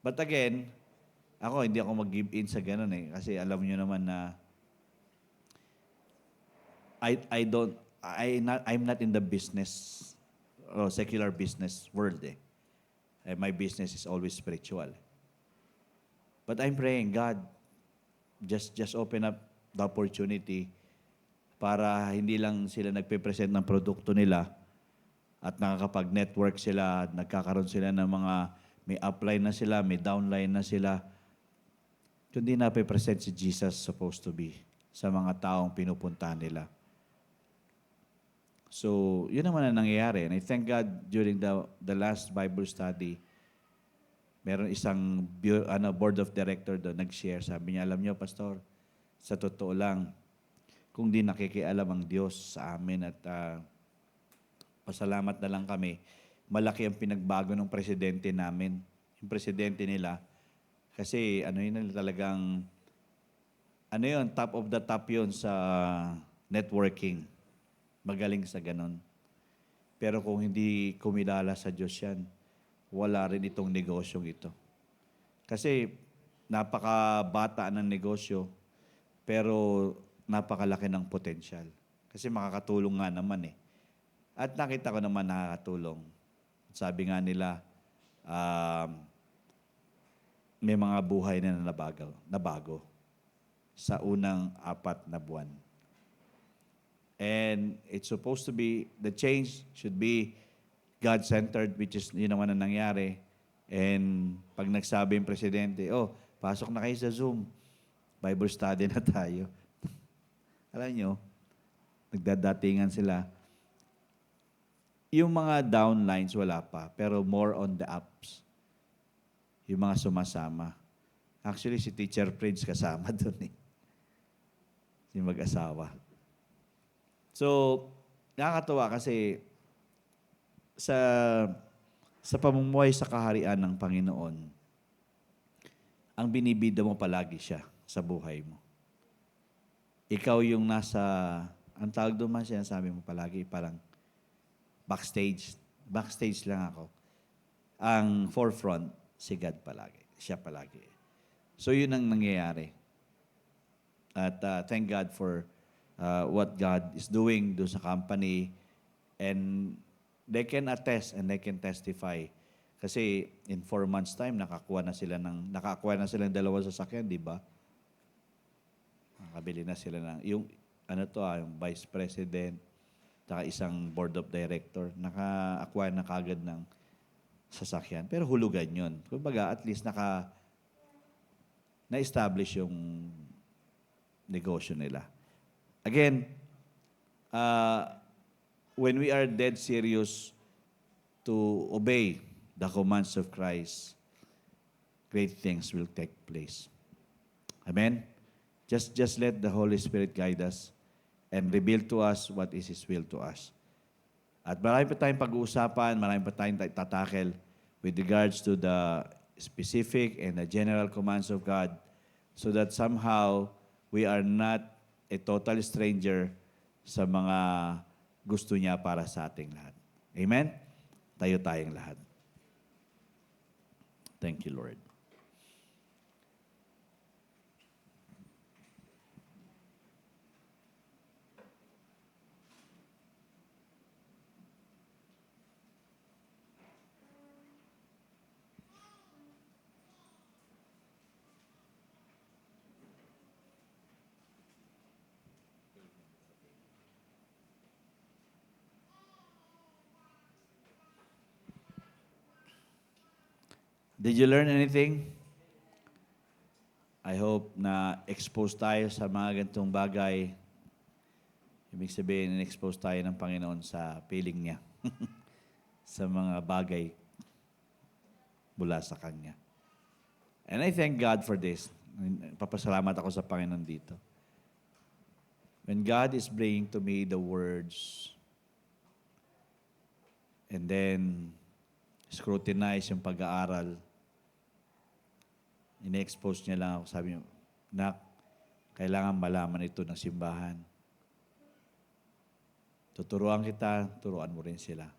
But again, hindi ako mag-give in sa ganun eh. Kasi alam niyo naman na I'm not in the business or secular business world eh. My business is always spiritual. But I'm praying, God, just open up the opportunity para hindi lang sila nagpe-present ng produkto nila at nakakapag-network sila, nagkakaroon sila ng mga, may upline na sila, may downline na sila. Kundi nape-present si Jesus supposed to be sa mga taong pinupuntahan nila. So, yun naman ang nangyayari. And I thank God during the last Bible study, meron isang board of director doon nag-share. Sabi niya, alam niyo, Pastor, sa totoo lang, kung di nakikialam ang Diyos sa amin at pasalamat na lang kami, malaki ang pinagbago ng presidente namin. Yung presidente nila, kasi yun talagang, top of the top yun sa networking. Magaling sa ganon. Pero kung hindi kumilala sa Diyos yan, wala rin itong negosyong ito. Kasi napakabata ng negosyo, pero napakalaki ng potensyal. Kasi makakatulong nga naman eh. At nakita ko naman nakakatulong. Sabi nga nila, may mga buhay na nabago sa unang 4 na buwan. And it's supposed to be, the change should be God-centered, which is yun naman ang nangyari. And pag nagsabi yung presidente, pasok na kayo sa Zoom. Bible study na tayo. Alam nyo, nagdadatingan sila. Yung mga downlines, wala pa. Pero more on the ups. Yung mga sumasama. Actually, si Teacher Prince kasama doon eh. Si mag-asawa. So, nakakatuwa kasi sa pamumuhay sa kaharian ng Panginoon, ang binibida mo palagi siya sa buhay mo. Ikaw yung ang tawag doon man siya, sabi mo palagi, parang backstage. Backstage lang ako. Ang forefront, si God palagi. Siya palagi. So, yun ang nangyayari. At thank God for what God is doing doon sa company. And they can attest and they can testify. Kasi in 4 months time, nakakuha na sila ng 2 sasakyan, di ba? Nakabili na sila ng, yung vice president, saka isang board of director, naka-acquire na kagad ng sasakyan. Pero hulugan yun. Kumbaga, at least na-establish yung negosyo nila. Again, when we are dead serious to obey the commands of Christ, great things will take place. Amen? Just let the Holy Spirit guide us and reveal to us what is His will to us. At marami pa tayong pag-uusapan, marami pa tayong tatakel with regards to the specific and the general commands of God so that somehow we are not a total stranger sa mga gusto niya para sa ating lahat. Amen? Tayo tayong lahat. Thank you, Lord. Did you learn anything? I hope na expose tayo sa mga ganitong bagay. Ibig sabihin, in-expose tayo ng Panginoon sa piling niya. Sa mga bagay mula sa Kanya. And I thank God for this. Papasalamat ako sa Panginoon dito. When God is bringing to me the words, and then scrutinize yung pag-aaral, ine-expose niya lang ako. Sabi niya, Nak, kailangan malaman ito ng simbahan. Tuturuan kita, turuan mo rin sila.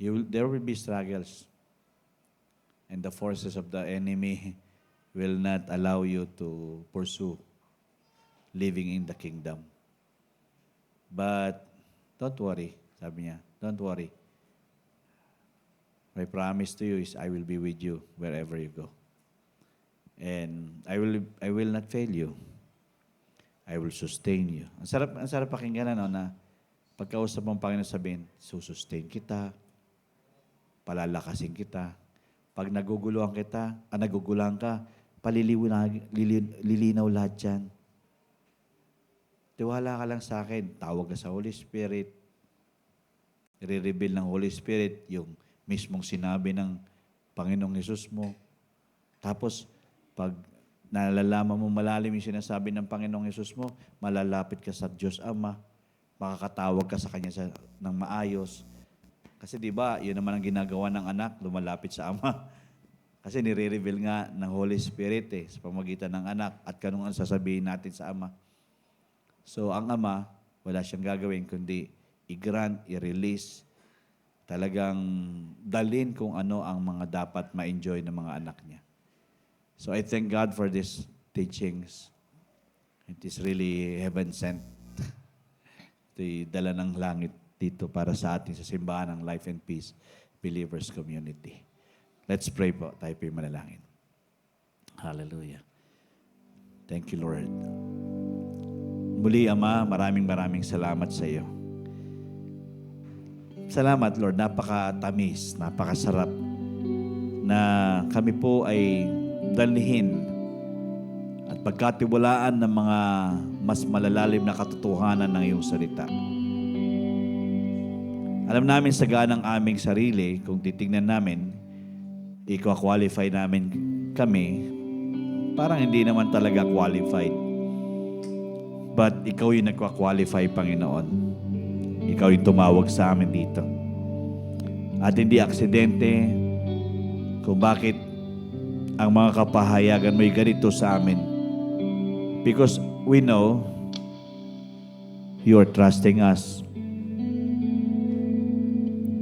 There will be struggles. And the forces of the enemy will not allow you to pursue living in the kingdom. But don't worry, sabi niya, don't worry. My promise to you is I will be with you wherever you go. And I will not fail you. I will sustain you. Ang sarap pakinggan na pagkausap mong Panginoon sabihin, susustain kita, palalakasin kita. Pag naguguluhan ka, lilinaw lahat yan. Tiwala ka lang sa akin, tawag ka sa Holy Spirit. I-reveal ng Holy Spirit yung mismong sinabi ng Panginoong Hesus mo. Tapos, pag nalalaman mo malalim yung sinasabi ng Panginoong Hesus mo, malalapit ka sa Diyos Ama, makakatawag ka sa Kanya ng maayos. Kasi di ba, yun naman ang ginagawa ng anak, lumalapit sa Ama. Kasi nire-reveal nga ng Holy Spirit sa pamagitan ng anak at kanong ang sasabihin natin sa Ama. So, ang Ama, wala siyang gagawin kundi i-grant, i-release, talagang dalhin kung ano ang mga dapat ma-enjoy ng mga anak niya. So I thank God for these teachings. It is really heaven sent. Ito'y dala ng langit dito para sa atin sa simbahan ng Life and Peace Believers Community. Let's pray po. Tayo po'y manalangin. Hallelujah. Thank you, Lord. Muli, Ama, maraming salamat sa iyo. Salamat, Lord. Napakatamis, napakasarap na kami po ay dalhin at pagkatiwalaan ng mga mas malalalim na katotohanan ng iyong salita. Alam namin sa ganang aming sarili, kung titingnan namin, i-qualify namin kami, parang hindi naman talaga qualified. But ikaw yung nagka-qualify, Panginoon. Ikaw yung tumawag sa amin dito. At hindi aksidente kung bakit ang mga kapahayagan mo'y ganito sa amin. Because we know you are trusting us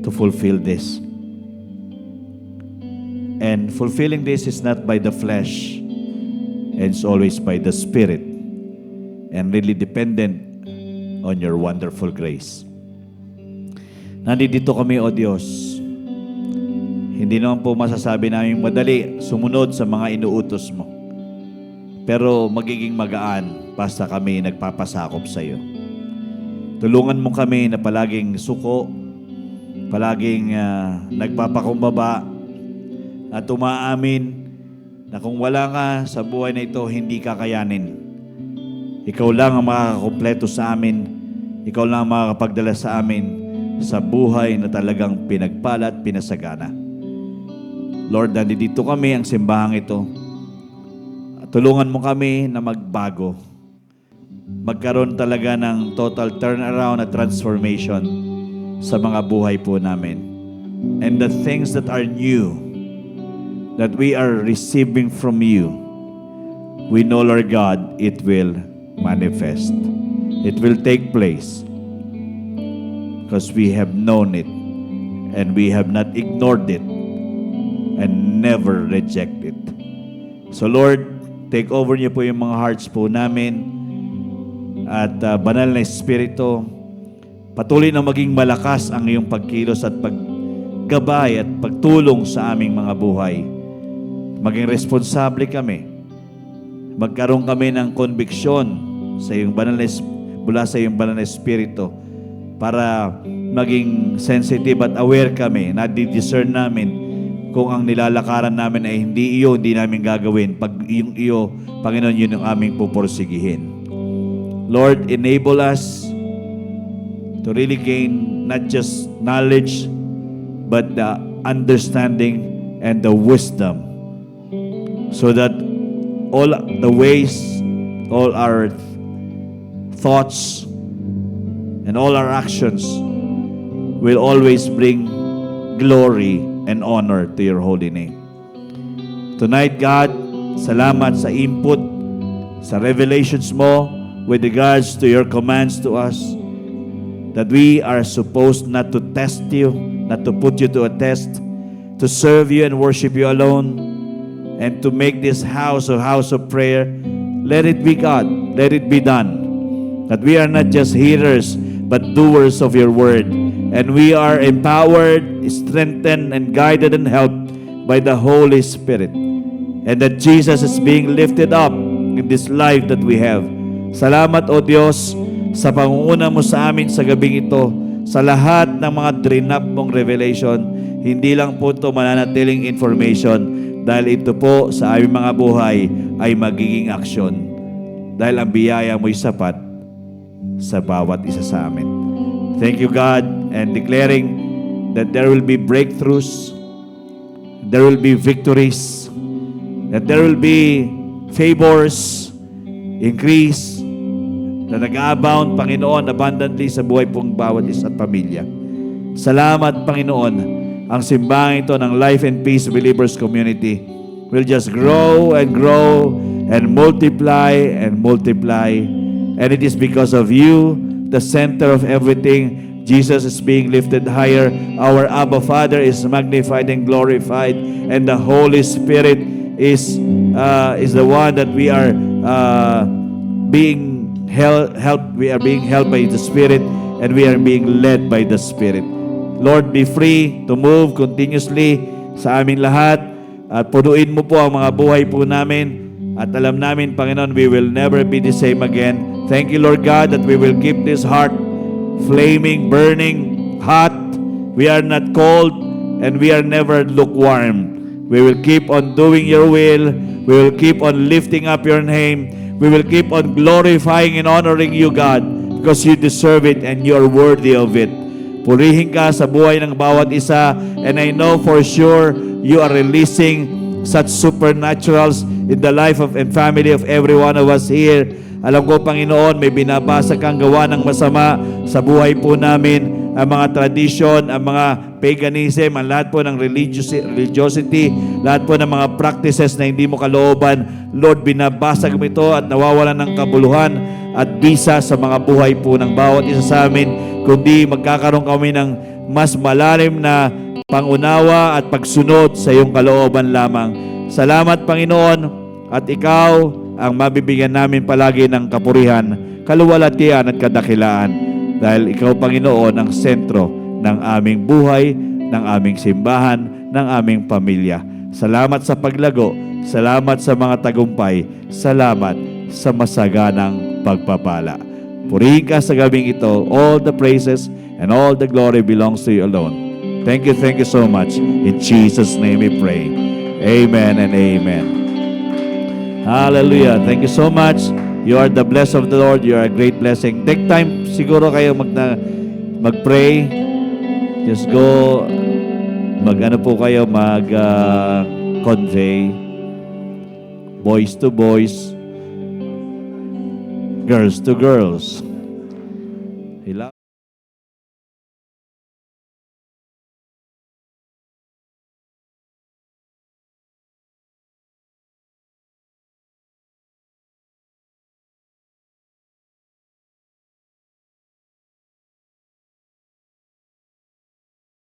to fulfill this. And fulfilling this is not by the flesh, and it's always by the Spirit, and really dependent on your wonderful grace. Nandito kami, O Diyos. Hindi naman po masasabi namin madali sumunod sa mga inuutos mo. Pero magiging magaan basta kami nagpapasakop sa iyo. Tulungan mo kami na palaging suko, palaging nagpapakumbaba at umaamin na kung wala ka sa buhay na ito, hindi kakayanin. Ikaw lang ang makakakumpleto sa amin. Ikaw lang ang makakapagdala sa amin sa buhay na talagang pinagpala at pinasagana. Lord, nandito kami ang simbahang ito. Tulungan mo kami na magbago. Magkaroon talaga ng total turnaround at transformation sa mga buhay po namin. And the things that are new, that we are receiving from you, we know, Lord God, it will manifest. It will take place because we have known it and we have not ignored it and never reject it. So Lord, take over niyo po yung mga hearts po namin at banal na Espiritu, patuloy na maging malakas ang iyong pagkilos at paggabay at pagtulong sa aming mga buhay. Maging responsable kami. Magkaroon kami ng konbiksyon sa iyong banal na mula sa iyong banal na Espiritu para maging sensitive at aware kami, na di-discern namin kung ang nilalakaran namin ay hindi iyo, hindi namin gagawin. Pag yung iyo, Panginoon, yun ang aming pupursigihin. Lord, enable us to really gain not just knowledge, but the understanding and the wisdom, so that all the ways, all our thoughts, and all our actions will always bring glory and honor to your holy name. Tonight, God, salamat sa input, sa revelations mo with regards to your commands to us, that we are supposed not to test you, not to put you to a test, to serve you and worship you alone, and to make this house a house of prayer. Let it be, God. Let it be done. That we are not just hearers, but doers of your word. And we are empowered, strengthened, and guided and helped by the Holy Spirit. And that Jesus is being lifted up in this life that we have. Salamat, O Diyos, sa pangunguna mo sa amin sa gabing ito, sa lahat ng mga drinap mong revelation. Hindi lang po ito mananatiling information, dahil ito po sa aming mga buhay ay magiging aksyon. Dahil ang biyaya mo'y sapat sa bawat isa sa amin. Thank you, God, and declaring that there will be breakthroughs, there will be victories, that there will be favors, increase, na nag-abound, Panginoon, abundantly sa buhay pong bawat isa't pamilya. Salamat, Panginoon, ang simbahan ito ng Life and Peace Believers Community will just grow and grow and multiply and multiply. And it is because of you, the center of everything. Jesus is being lifted higher. Our Abba Father is magnified and glorified. And the Holy Spirit is the one that we are being helped. We are being helped by the Spirit, and we are being led by the Spirit. Lord, be free to move continuously sa aming lahat. At punuin mo po ang mga buhay po namin. At alam namin, Panginoon, we will never be the same again. Thank you, Lord God, that we will keep this heart flaming, burning, hot. We are not cold, and we are never lukewarm. We will keep on doing your will. We will keep on lifting up your name. We will keep on glorifying and honoring you, God, because you deserve it and you are worthy of it. Purihin ka sa buhay ng bawat isa, and I know for sure you are releasing such supernaturals in the life of and family of every one of us here. Alam ko, Panginoon, may binabasa kang gawa ng masama sa buhay po namin, ang mga tradisyon, ang mga paganism, ang lahat po ng religiosity, lahat po ng mga practices na hindi mo kalooban. Lord, binabasag mo ito at nawawalan ng kabuluhan at bisa sa mga buhay po ng bawat isa sa amin, kundi magkakaroon kami ng mas malalim na pangunawa at pagsunod sa iyong kalooban lamang. Salamat, Panginoon, at ikaw ang mabibigyan namin palagi ng kapurihan, kaluwalhatian at kadakilaan, dahil ikaw, Panginoon, ang sentro ng aming buhay, ng aming simbahan, ng aming pamilya. Salamat sa paglago, salamat sa mga tagumpay, salamat sa masaganang pagpapala. Purihin ka sa gabing ito. All the praises and all the glory belongs to you alone. Thank you so much. In Jesus' name we pray. Amen and amen. Hallelujah. Thank you so much. You are the blessed of the Lord. You are a great blessing. Take time siguro kayo mag-pray. Just go, mag-convey. Boys to boys. Girls to girls.